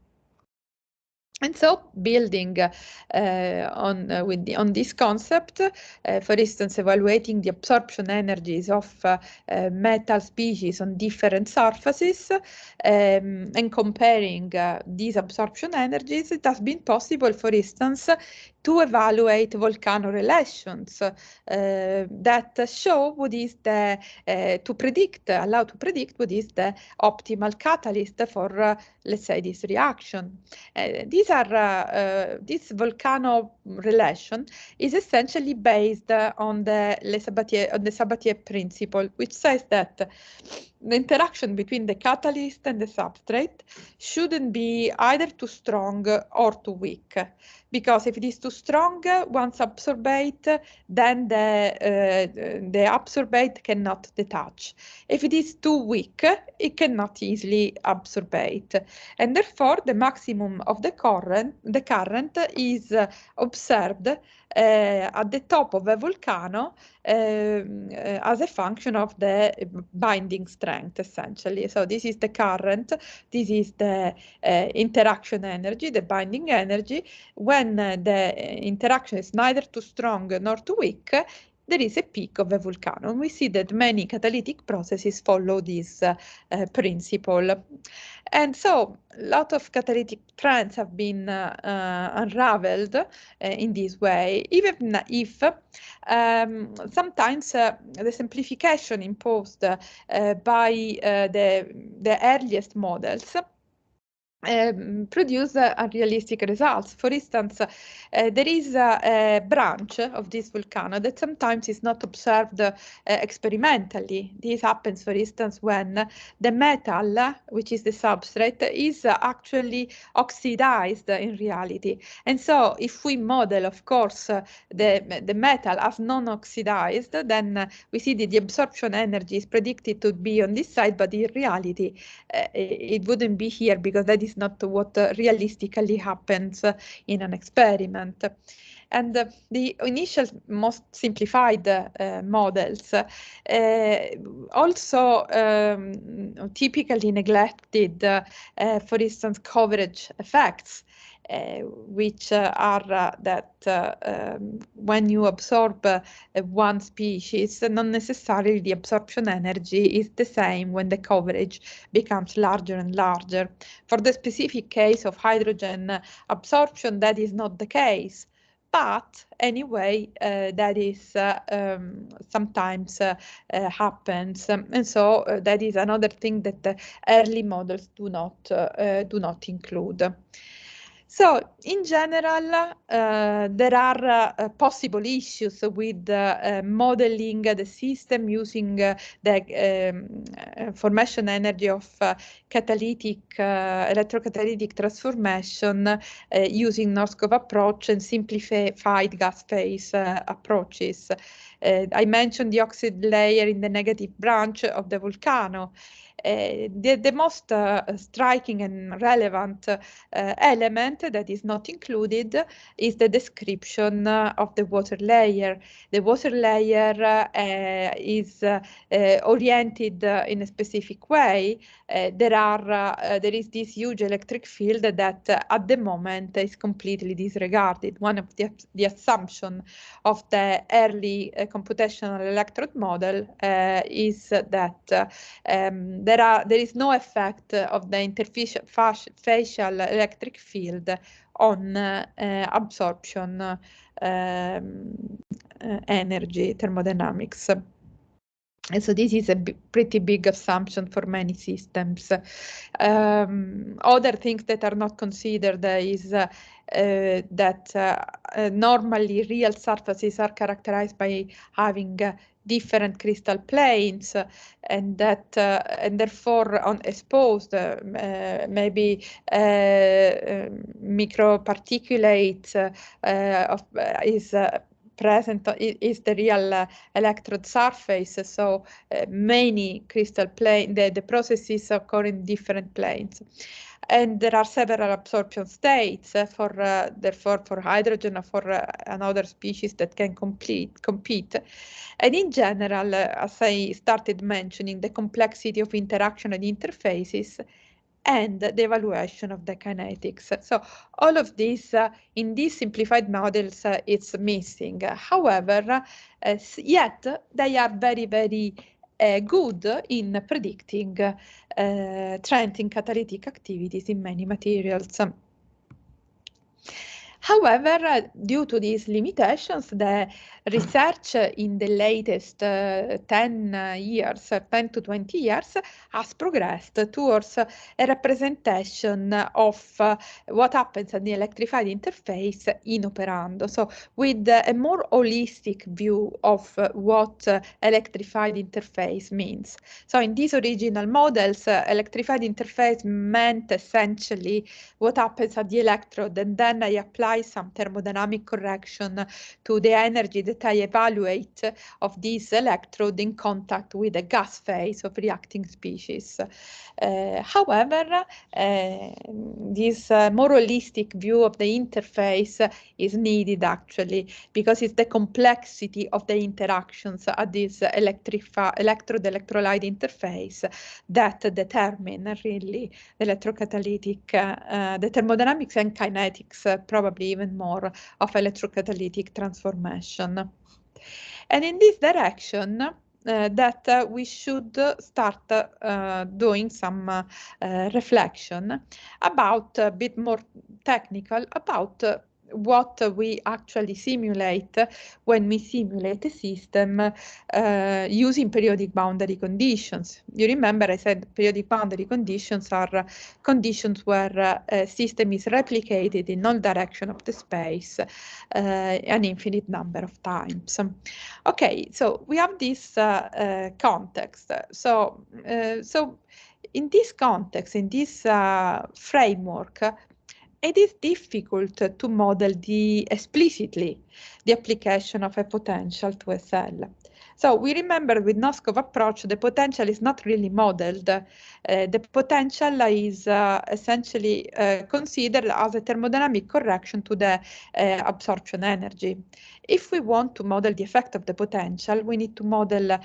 And so, building on this concept, for instance, evaluating the absorption energies of metal species on different surfaces and comparing these absorption energies, it has been possible, for instance, to evaluate volcano relations that show what is the, allow to predict what is the optimal catalyst for, let's say, this reaction. This volcano relation is essentially based on the Sabatier principle, which says that the interaction between the catalyst and the substrate shouldn't be either too strong or too weak, because if it is too strong, once absorbate, then the absorbate cannot detach. If it is too weak, it cannot easily absorbate, and therefore the maximum of the current is observed at the top of a volcano as a function of the binding strength, essentially. So this is the current, this is the interaction energy, the binding energy. When the interaction is neither too strong nor too weak, there is a peak of a volcano. And we see that many catalytic processes follow this principle. And so a lot of catalytic trends have been unraveled in this way, even if sometimes the simplification imposed by the earliest models produce unrealistic results. For instance, there is a branch of this volcano that sometimes is not observed experimentally. This happens, for instance, when the metal, which is the substrate, is actually oxidized in reality. And so if we model, of course, the metal as non-oxidized, then we see that the absorption energy is predicted to be on this side, but in reality, it wouldn't be here, because that is not what realistically happens in an experiment. And the initial, most simplified models also typically neglected, for instance, coverage effects, which are that when you absorb one species, not necessarily the absorption energy is the same when the coverage becomes larger and larger. For the specific case of hydrogen absorption, that is not the case. But anyway, that is sometimes happens, and so that is another thing that the early models do not include. So, in general, there are possible issues with modeling the system using the formation energy of electrocatalytic transformation using Norskov approach and simplified gas phase approaches. I mentioned the oxide layer in the negative branch of the volcano. The most striking and relevant element that is not included is the description of the water layer. The water layer is oriented in a specific way. There is this huge electric field that at the moment is completely disregarded. One of the assumptions of the early computational electrode model is that there is no effect of the interfacial electric field on absorption energy thermodynamics. And so this is a pretty big assumption for many systems. Other things that are not considered is that normally real surfaces are characterized by having different crystal planes, and that and therefore on exposed maybe microparticulates is present is the real electrode surface. So many crystal planes, the processes occur in different planes. And there are several absorption states therefore for hydrogen or for another species that can compete. And in general, as I started mentioning, the complexity of interaction and interfaces and the evaluation of the kinetics. So all of this in these simplified models it's missing. However, yet they are very, very good in predicting trends in catalytic activities in many materials. However, due to these limitations, the research in the latest 10 to 20 years has progressed towards a representation of what happens at the electrified interface in operando. So with a more holistic view of what electrified interface means. So in these original models, electrified interface meant essentially what happens at the electrode, and then I apply some thermodynamic correction to the energy that I evaluate of this electrode in contact with the gas phase of reacting species. However, this more holistic view of the interface is needed actually, because it's the complexity of the interactions at this electrode-electrolyte interface that determine really the electrocatalytic, the thermodynamics and kinetics, probably even more, of electrocatalytic transformation. And in this direction, that we should start doing some reflection about a bit more technical about what we actually simulate when we simulate a system using periodic boundary conditions. You remember I said periodic boundary conditions are conditions where a system is replicated in all directions of the space an infinite number of times. Okay, so we have this context. So in this context, in this framework, it is difficult to model explicitly the application of a potential to a cell. So we remember with Noskov approach, the potential is not really modeled. The potential is essentially considered as a thermodynamic correction to the absorption energy. If we want to model the effect of the potential, we need to model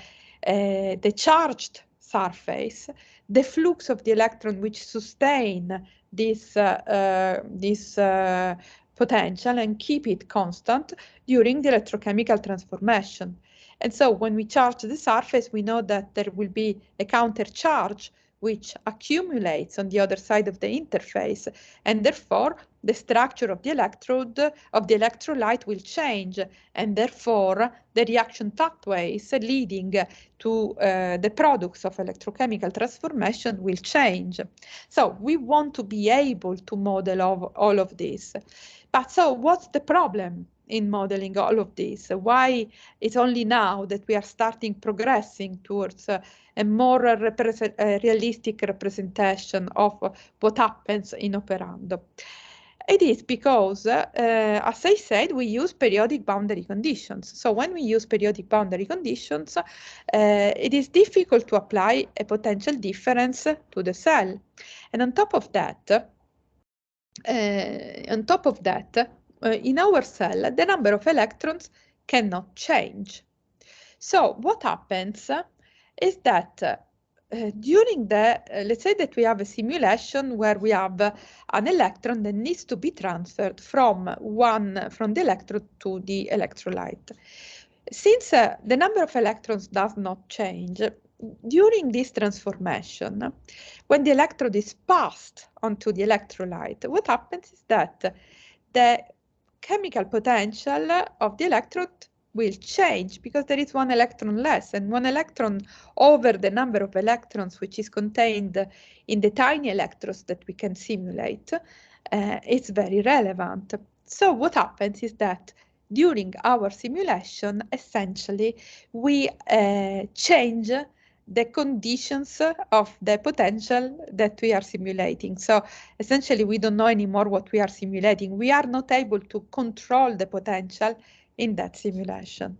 the charged surface, the flux of the electron which sustain this potential and keep it constant during the electrochemical transformation. And so when we charge the surface, we know that there will be a counter charge which accumulates on the other side of the interface, and therefore the structure of the electrode, of the electrolyte will change, and therefore the reaction pathways leading to the products of electrochemical transformation will change. So we want to be able to model all of this. But so what's the problem in modeling all of this? Why it's only now that we are starting progressing towards a more realistic representation of what happens in operando? It is because, as I said, we use periodic boundary conditions. So when we use periodic boundary conditions, it is difficult to apply a potential difference to the cell. And on top of that, in our cell, the number of electrons cannot change. So what happens is that during the, let's say that we have a simulation where we have an electron that needs to be transferred from the electrode to the electrolyte. Since the number of electrons does not change, during this transformation, when the electrode is passed onto the electrolyte, what happens is that the chemical potential of the electrode will change because there is one electron less, and one electron over the number of electrons which is contained in the tiny electrodes that we can simulate is very relevant. So what happens is that during our simulation, essentially, we change the conditions of the potential that we are simulating. So essentially, we don't know anymore what we are simulating. We are not able to control the potential in that simulation.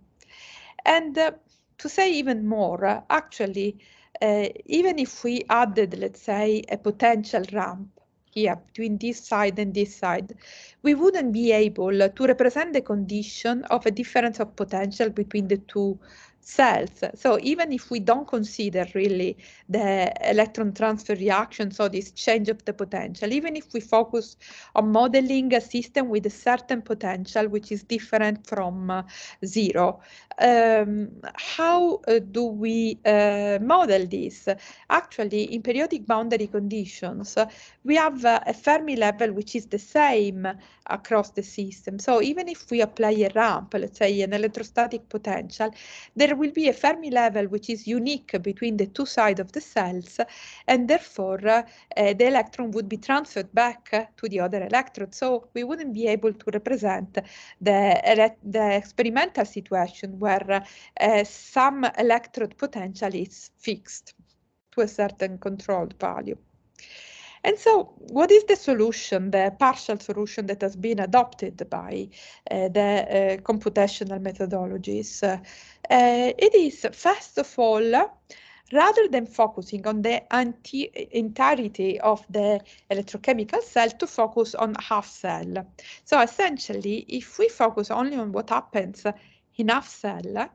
And to say even more, actually, even if we added, let's say, a potential ramp here between this side and this side, we wouldn't be able to represent the condition of a difference of potential between the two cells. So even if we don't consider really the electron transfer reaction, so this change of the potential, even if we focus on modeling a system with a certain potential which is different from zero, how do we model this? Actually, in periodic boundary conditions, we have a Fermi level which is the same across the system. So even if we apply a ramp, let's say an electrostatic potential, there will be a Fermi level which is unique between the two sides of the cells, and therefore the electron would be transferred back to the other electrode. So we wouldn't be able to represent the experimental situation where some electrode potential is fixed to a certain controlled value. And so what is the solution, the partial solution that has been adopted by the computational methodologies? It is, first of all, rather than focusing on the entirety of the electrochemical cell, to focus on half cell. So essentially, if we focus only on what happens in half cell,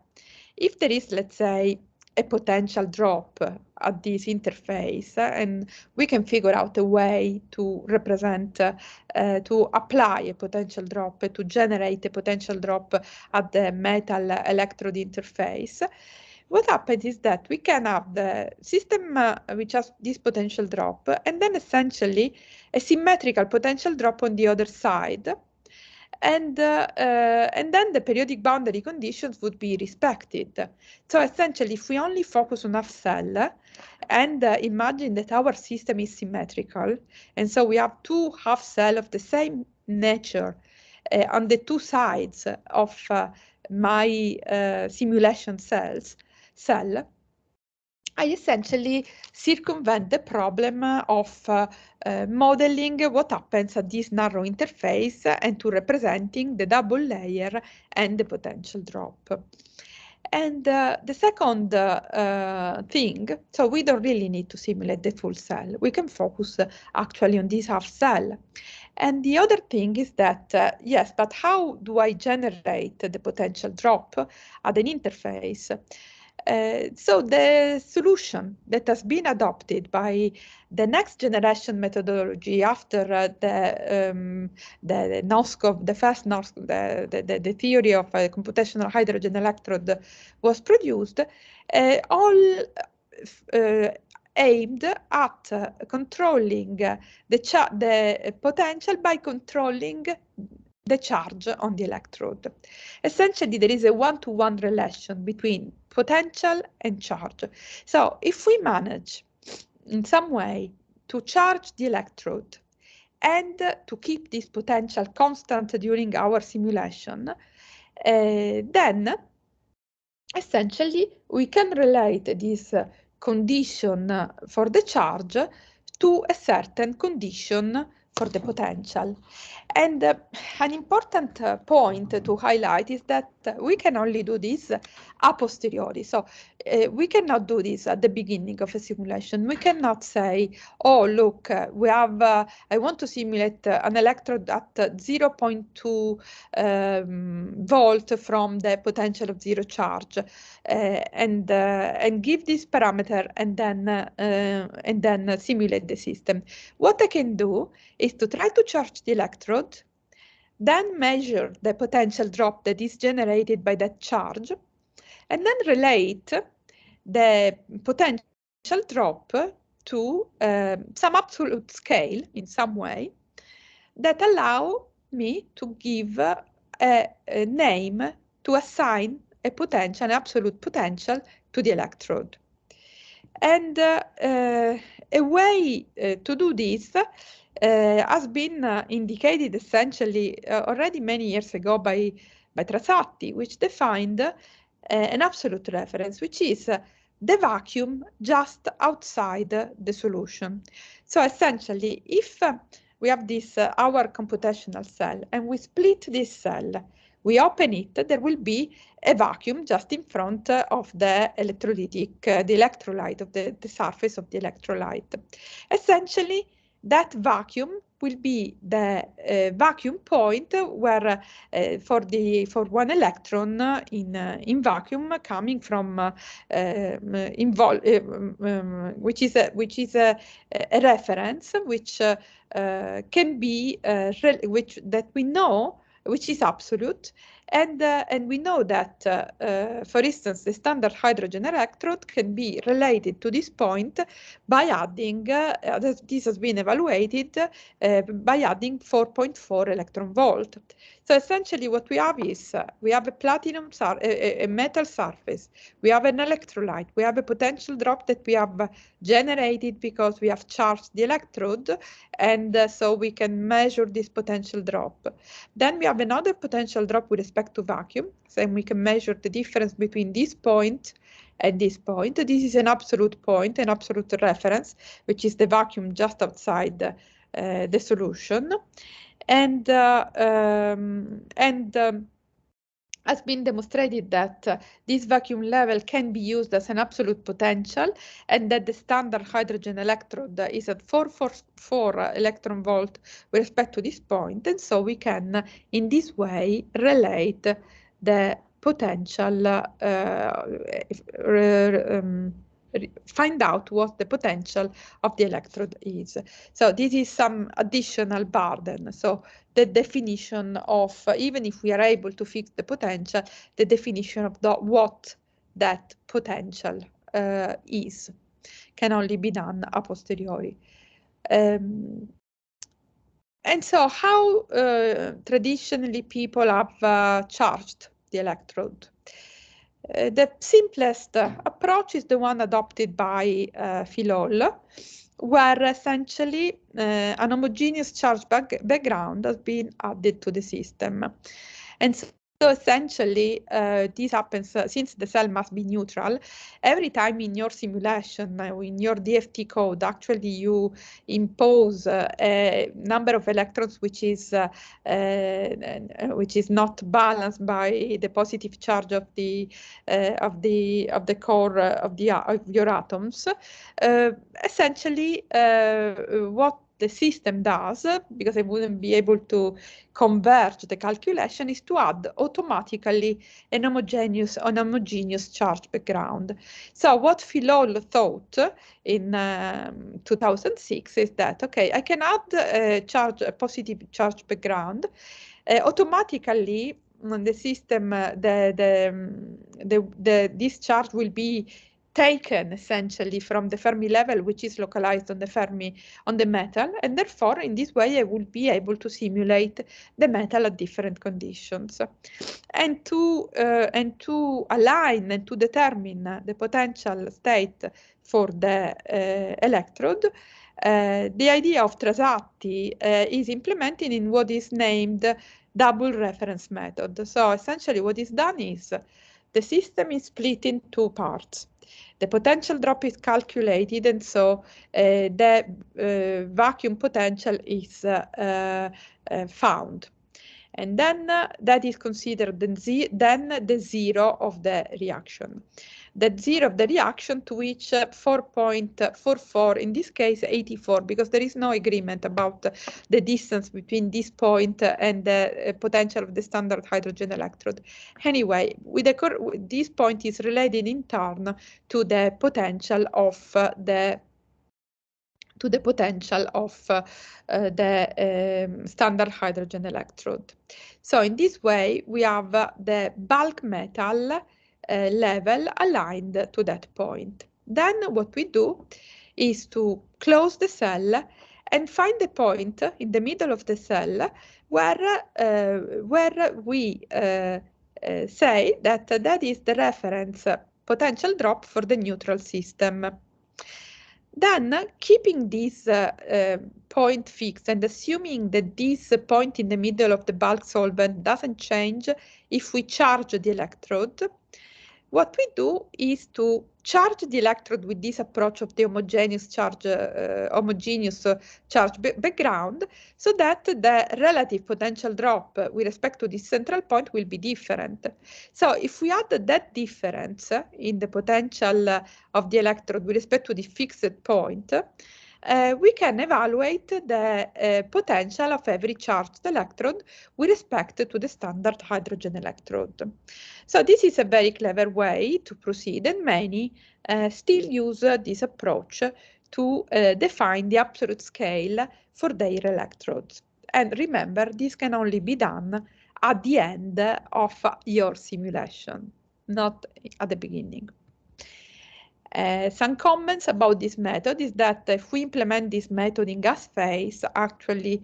if there is, let's say, a potential drop at this interface, and we can figure out a way to represent, to apply a potential drop, to generate a potential drop at the metal electrode interface. What happens is that we can have the system which has this potential drop, and then essentially a symmetrical potential drop on the other side. And then the periodic boundary conditions would be respected. So essentially, if we only focus on half cell and imagine that our system is symmetrical, and so we have two half cell of the same nature on the two sides of my simulation cell, I essentially circumvent the problem of modeling what happens at this narrow interface and to representing the double layer and the potential drop. And the second thing, so we don't really need to simulate the full cell. We can focus actually on this half cell. And the other thing is that, yes, but how do I generate the potential drop at an interface? So the solution that has been adopted by the next generation methodology after the NOSCOV, the first NOSCOV, the theory of a computational hydrogen electrode was produced, all aimed at controlling the potential by controlling the charge on the electrode. Essentially, there is a one-to-one relation between potential and charge. So if we manage in some way to charge the electrode and to keep this potential constant during our simulation, then essentially we can relate this condition for the charge to a certain condition for the potential. And an important point to highlight is that we can only do this a posteriori. So we cannot do this at the beginning of a simulation. We cannot say, oh, look, we have, I want to simulate an electrode at 0.2 volt from the potential of zero charge, and give this parameter and then simulate the system. What I can do is to try to charge the electrode, then measure the potential drop that is generated by that charge, and then relate the potential drop to some absolute scale in some way that allow me to give a name, to assign a potential, an absolute potential to the electrode. And a way to do this has been indicated essentially already many years ago by Trasatti, which defined an absolute reference, which is the vacuum just outside the solution. So essentially, if we have this our computational cell and we split this cell, we open it, there will be a vacuum just in front of the electrolytic, the electrolyte, of the surface of the electrolyte. Essentially, that vacuum will be the vacuum point where for one electron in vacuum coming from which is a reference which can be which that we know which is absolute, and we know that, for instance, the standard hydrogen electrode can be related to this point by adding, this has been evaluated by adding 4.4 electron volt. So essentially what we have is, we have a platinum, a metal surface, we have an electrolyte, we have a potential drop that we have generated because we have charged the electrode, and so we can measure this potential drop. Then we have another potential drop with respect to vacuum, so we can measure the difference between this point and this point. This is an absolute point, an absolute reference, which is the vacuum just outside the solution. And has been demonstrated that this vacuum level can be used as an absolute potential, and that the standard hydrogen electrode is at 444 electron volt with respect to this point, and so we can in this way relate the potential, find out what the potential of the electrode is. So this is some additional burden. So the definition of, even if we are able to fix the potential, the definition of what that potential is can only be done a posteriori. And so how traditionally people have charged the electrode? The simplest approach is the one adopted by Filol, where essentially an homogeneous charge background has been added to the system. And so essentially, this happens since the cell must be neutral. Every time in your simulation, in your DFT code, actually you impose a number of electrons which is not balanced by the positive charge of the core of your atoms. Essentially, what the system does, because I wouldn't be able to converge the calculation, is to add automatically an homogeneous charge background. So what Filol thought in 2006 is that, okay, I can add a positive charge background automatically. The system, this charge will be taken essentially from the Fermi level, which is localized on the metal, and therefore in this way I will be able to simulate the metal at different conditions. And to align and to determine the potential state for the electrode, the idea of Trasatti is implemented in what is named double reference method. So essentially what is done is the system is split in two parts. The potential drop is calculated, and so the vacuum potential is found. And then that is considered then the zero of the reaction. The zero of the reaction, to which 4.44, in this case 84, because there is no agreement about the distance between this point and the potential of the standard hydrogen electrode. Anyway, this point is related in turn to the potential of the standard hydrogen electrode. So in this way, we have the bulk metal level aligned to that point. Then what we do is to close the cell and find the point in the middle of the cell where we say that that is the reference potential drop for the neutral system. Then, keeping this point fixed and assuming that this point in the middle of the bulk solvent doesn't change if we charge the electrode, what we do is to charge the electrode with this approach of the homogeneous charge background, so that the relative potential drop with respect to this central point will be different. So if we add that difference in the potential of the electrode with respect to the fixed point, we can evaluate the potential of every charged electrode with respect to the standard hydrogen electrode. So this is a very clever way to proceed, and many still use this approach to define the absolute scale for their electrodes. And remember, this can only be done at the end of your simulation, not at the beginning. Some comments about this method is that if we implement this method in gas phase, actually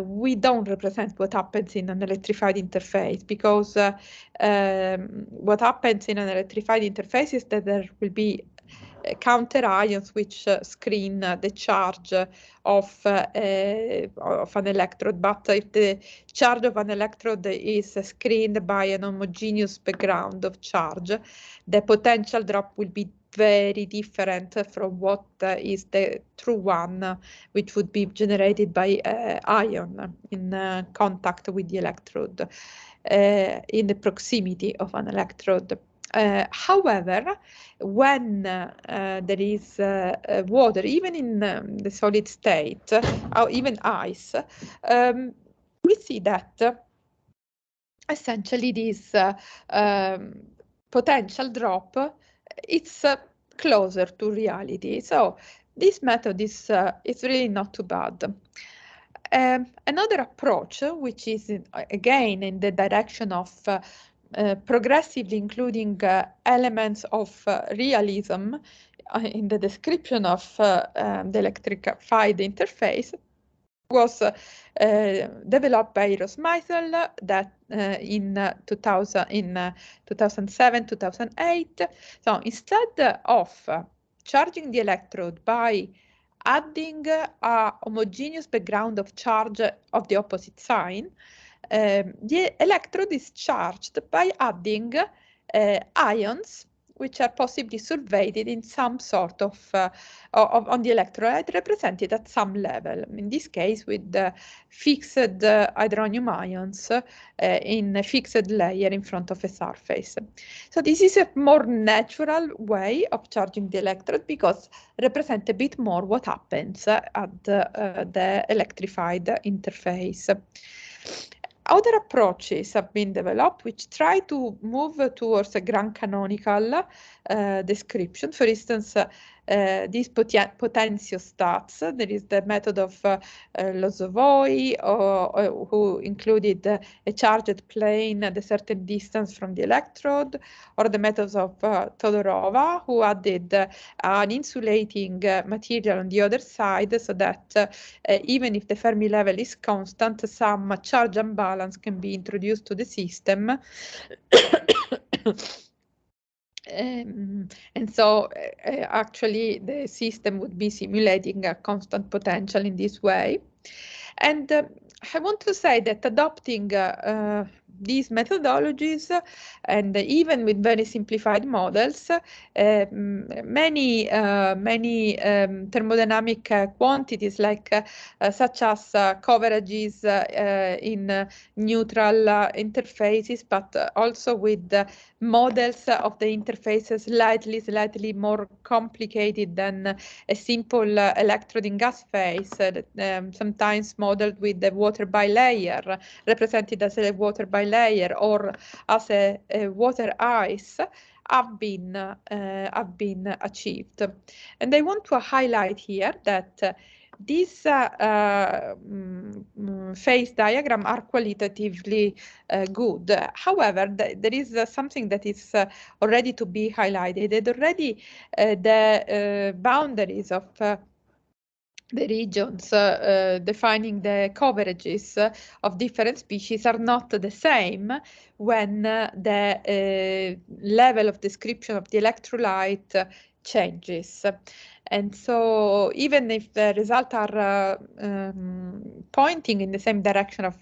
we don't represent what happens in an electrified interface, because what happens in an electrified interface is that there will be counter ions which screen the charge of an electrode. But if the charge of an electrode is screened by an homogeneous background of charge, the potential drop will be very different from what is the true one, which would be generated by ion in contact with the electrode, in the proximity of an electrode. However, when there is water, even in the solid state, or even ice, we see that essentially this potential drop, it's closer to reality. So this method is really not too bad. Another approach, which is again in the direction of progressively including elements of realism in the description of the electrified interface, was developed by Rosmeisel that in 2007, 2008. So instead of charging the electrode by adding a homogeneous background of charge of the opposite sign, the electrode is charged by adding ions, which are possibly solvated in some sort of on the electrolyte, represented at some level. In this case, with fixed hydronium ions in a fixed layer in front of a surface. So this is a more natural way of charging the electrode, because represent a bit more what happens at the electrified interface. Other approaches have been developed which try to move towards a grand canonical description. For instance, these potentiostats. There is the method of Lozovoy, who included a charged plane at a certain distance from the electrode, or the methods of Todorova, who added an insulating material on the other side, so that even if the Fermi level is constant, some charge imbalance can be introduced to the system. And so actually the system would be simulating a constant potential in this way. And I want to say that adopting these methodologies, and even with very simplified models, many thermodynamic quantities, like such as coverages in neutral interfaces, but also with models of the interfaces slightly more complicated than a simple electrode in gas phase, sometimes modeled with the water bilayer, represented as a water bilayer or as a water ice, have been achieved. And I want to highlight here that these phase diagrams are qualitatively good. However, there is something that is already to be highlighted. Already the boundaries of the regions defining the coverages of different species are not the same when the level of description of the electrolyte changes. And so even if the results are pointing in the same direction of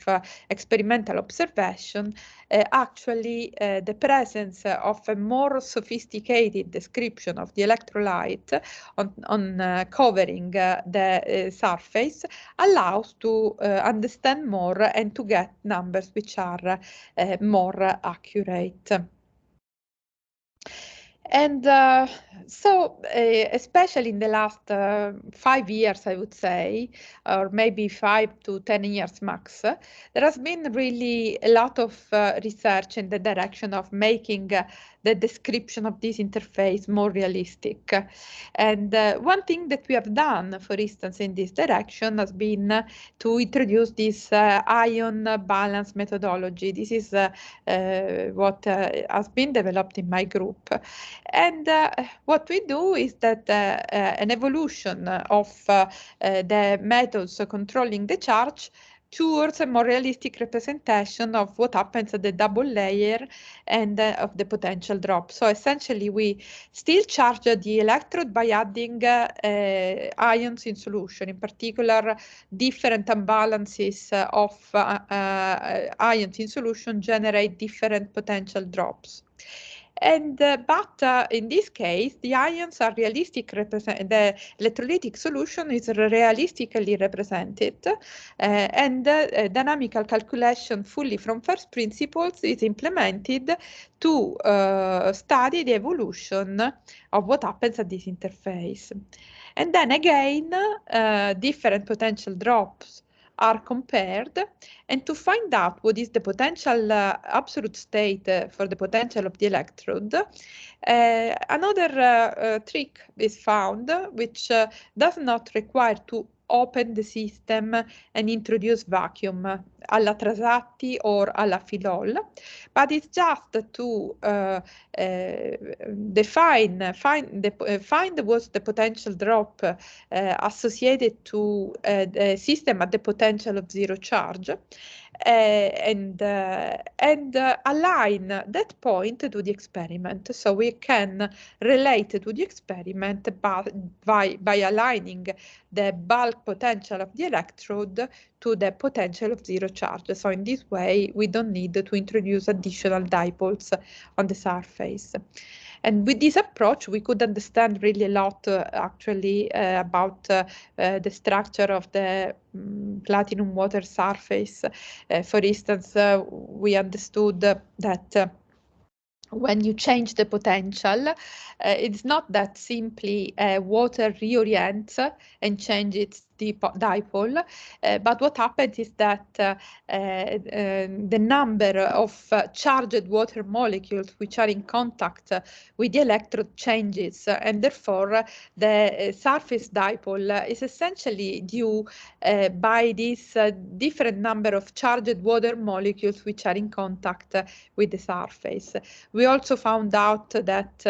experimental observation, actually the presence of a more sophisticated description of the electrolyte on covering the surface allows to understand more and to get numbers which are more accurate. And so, especially in the last 5 years, I would say, or maybe 5 to 10 years max, there has been really a lot of research in the direction of making the description of this interface more realistic. And one thing that we have done, for instance, in this direction has been to introduce this ion balance methodology. This is what has been developed in my group. And what we do is that an evolution of the methods controlling the charge towards a more realistic representation of what happens at the double layer and of the potential drop. So essentially, we still charge the electrode by adding ions in solution. In particular, different imbalances of ions in solution generate different potential drops. And but in this case, the ions are realistic. The electrolytic solution is realistically represented, and dynamical calculation fully from first principles is implemented to study the evolution of what happens at this interface. And then again, different potential drops are compared, and to find out what is the potential absolute state for the potential of the electrode, another trick is found which does not require to open the system and introduce vacuum alla Trasatti or alla Filol, but it's just to find what's the potential drop associated to the system at the potential of zero charge, and align that point to the experiment. So we can relate to the experiment by aligning the bulk potential of the electrode to the potential of zero charge. So in this way, we don't need to introduce additional dipoles on the surface. And with this approach, we could understand really a lot, actually, about the structure of the platinum water surface. For instance, we understood that when you change the potential, it's not that simply water reorients and changes its dipole, but what happens is that the number of charged water molecules which are in contact with the electrode changes, and therefore the surface dipole is essentially due by this different number of charged water molecules which are in contact with the surface. We also found out that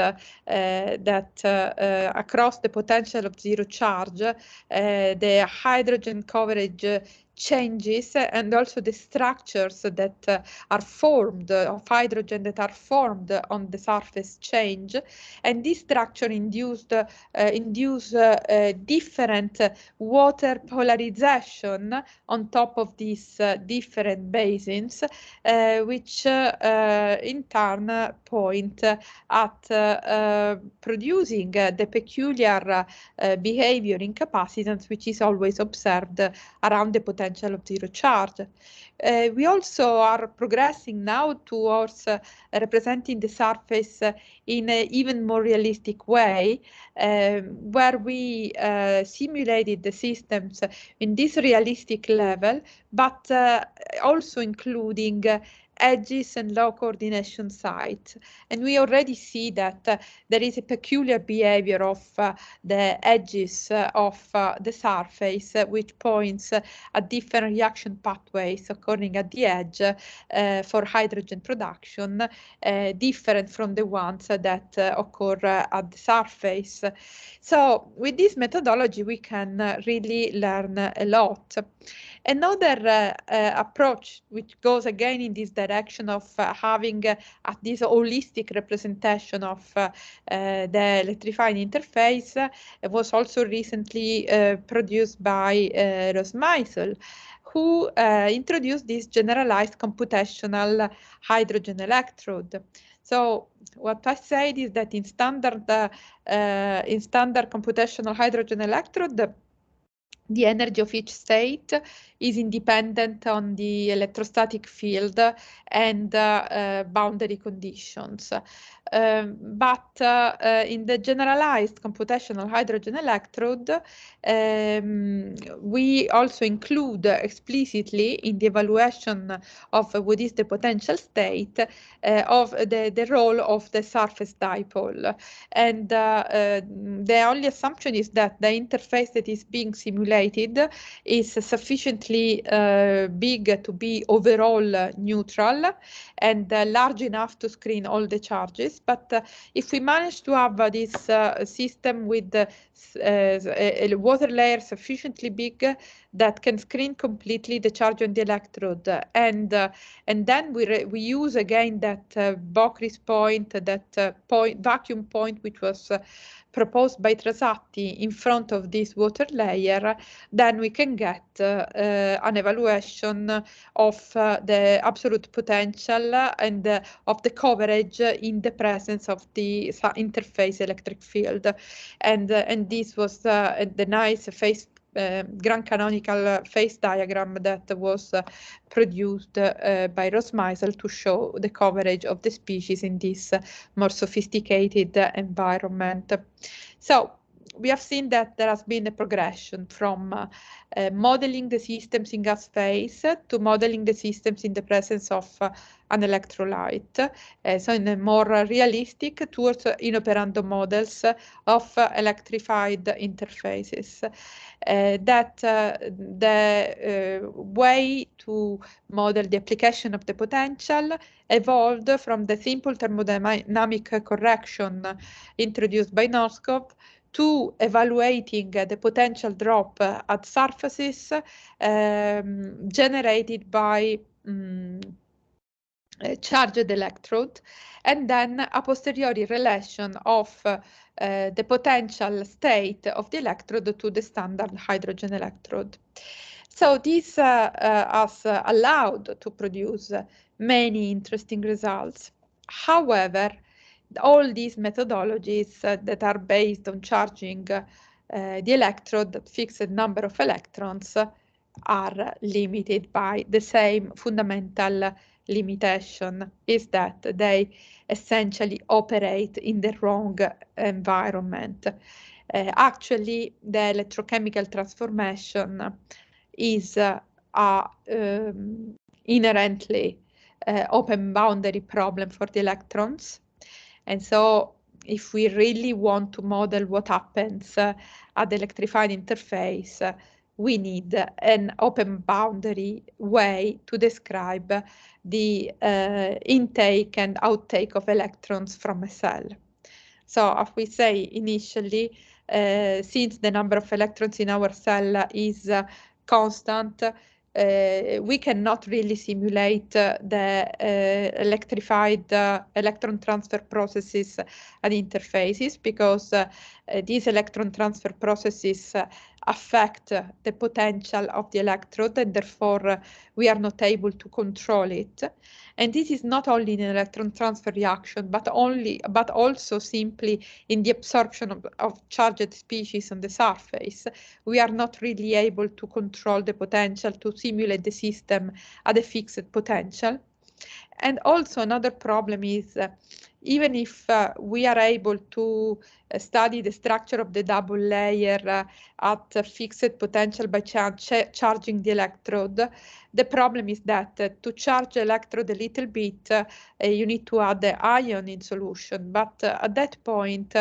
across the potential of zero charge, the hydrogen coverage changes and also the structures that are formed of hydrogen that are formed on the surface change, and this structure induce different water polarization on top of these different basins, which in turn point at producing the peculiar behavior in capacitance which is always observed around the potential of zero charge. We also are progressing now towards representing the surface in an even more realistic way, where we simulated the systems in this realistic level, but also including edges and low coordination sites. And we already see that there is a peculiar behavior of the edges of the surface, which points at different reaction pathways occurring at the edge for hydrogen production, different from the ones that occur at the surface. So with this methodology, we can really learn a lot. Another approach which goes again in this direction of having this holistic representation of the electrifying interface was also recently produced by Rosmeisel, who introduced this generalized computational hydrogen electrode. So what I said is that in standard computational hydrogen electrode, the energy of each state is independent on the electrostatic field and boundary conditions. But in the generalized computational hydrogen electrode, we also include explicitly in the evaluation of what is the potential state of the role of the surface dipole. And the only assumption is that the interface that is being simulated is sufficiently big to be overall neutral and large enough to screen all the charges. But if we manage to have this system with a water layer sufficiently big that can screen completely the charge on the electrode, and then we use again that Bockris point, that vacuum point which was proposed by Trasatti in front of this water layer, then we can get an evaluation of the absolute potential and of the coverage in the presence of the interface electric field. And this was the nice grand canonical phase diagram that was produced by Rosmeisel to show the coverage of the species in this more sophisticated environment. So we have seen that there has been a progression from modeling the systems in gas phase to modeling the systems in the presence of an electrolyte, so in a more realistic towards inoperando models of electrified interfaces. The way to model the application of the potential evolved from the simple thermodynamic correction introduced by Norskov to evaluating the potential drop at surfaces generated by charged electrode, and then a posteriori relation of the potential state of the electrode to the standard hydrogen electrode. So this has allowed to produce many interesting results. However, all these methodologies that are based on charging the electrode at fixed number of electrons are limited by the same fundamental limitation, is that they essentially operate in the wrong environment. Actually, the electrochemical transformation is inherently open boundary problem for the electrons. And so if we really want to model what happens at the electrified interface, we need an open boundary way to describe the intake and outtake of electrons from a cell. So as we say initially, since the number of electrons in our cell is constant, we cannot really simulate the electrified electron transfer processes and interfaces, because these electron transfer processes affect the potential of the electrode, and therefore we are not able to control it. And this is not only in an electron transfer reaction, but also simply in the absorption of charged species on the surface. We are not really able to control the potential, to simulate the system at a fixed potential. And also another problem is, even if we are able to study the structure of the double layer at a fixed potential by charging the electrode, the problem is that to charge the electrode a little bit, you need to add the ion in solution. But at that point,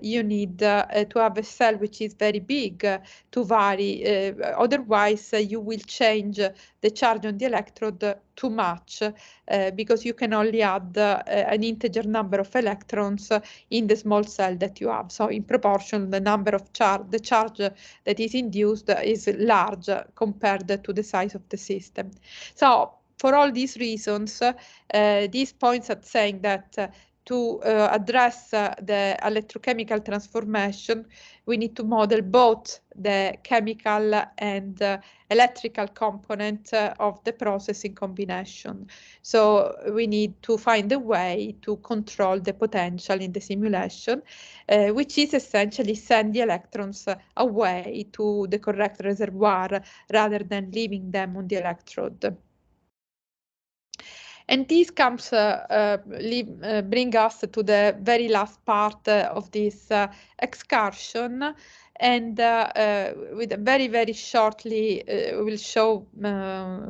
you need to have a cell which is very big to vary. Otherwise, you will change the charge on the electrode too much, because you can only add an integer number of electrons in the small cell that you have. So in proportion, the number of the charge that is induced is large compared to the size of the system. So for all these reasons, these points are saying that to address the electrochemical transformation, we need to model both the chemical and electrical component of the process in combination. So we need to find a way to control the potential in the simulation, which is essentially send the electrons away to the correct reservoir rather than leaving them on the electrode. And this comes bring us to the very last part of this excursion, and with very shortly we will show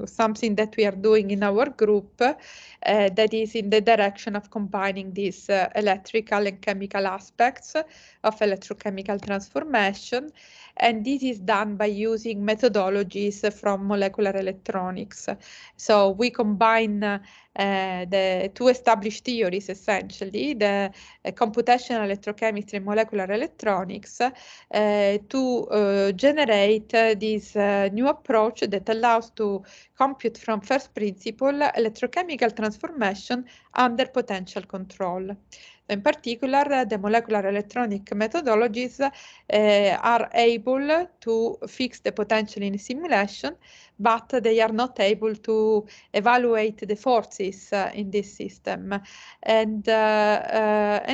something that we are doing in our group that is in the direction of combining these electrical and chemical aspects of electrochemical transformation. And this is done by using methodologies from molecular electronics. So we combine the two established theories, essentially, the computational electrochemistry and molecular electronics, to generate this new approach that allows to compute from first principle electrochemical transformation under potential control. In particular, the molecular electronic methodologies are able to fix the potential in a simulation, but they are not able to evaluate the forces in this system. And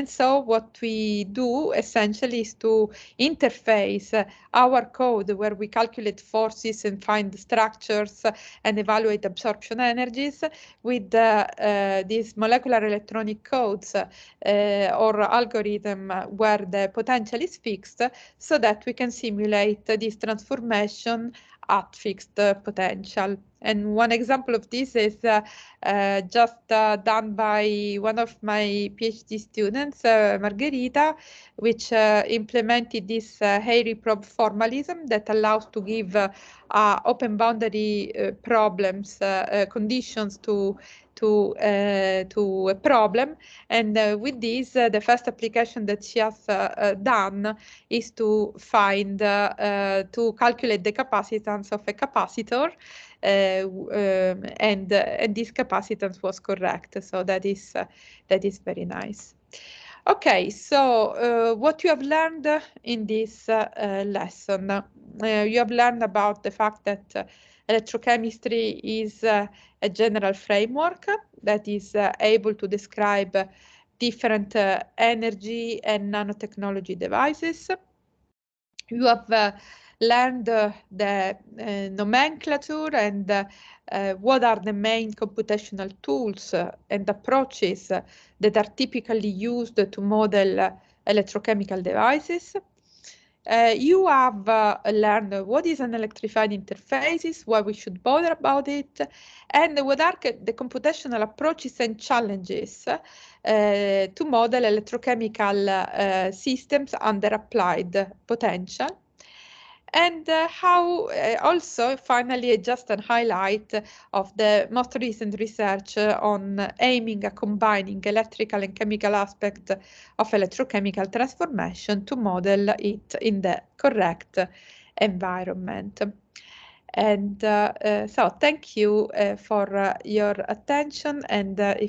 so what we do essentially is to interface our code, where we calculate forces and find structures and evaluate absorption energies, with these molecular electronic codes or algorithm where the potential is fixed, so that we can simulate this transformation at fixed potential. And one example of this is just done by one of my PhD students, Margherita, which implemented this Hairy probe formalism that allows to give open boundary problems, conditions to a problem. And with this, the first application that she has done is to find, to calculate the capacitance of a capacitor, and this capacitance was correct. So that is very nice. Okay, so what you have learned in this lesson, you have learned about the fact that electrochemistry is a general framework that is able to describe different energy and nanotechnology devices. You have learned the nomenclature and what are the main computational tools and approaches that are typically used to model electrochemical devices. You have learned what is an electrified interface, why we should bother about it, and what are the computational approaches and challenges to model electrochemical systems under applied potential. And how also, finally, just a highlight of the most recent research on aiming at combining electrical and chemical aspects of electrochemical transformation to model it in the correct environment. And so thank you for your attention, and if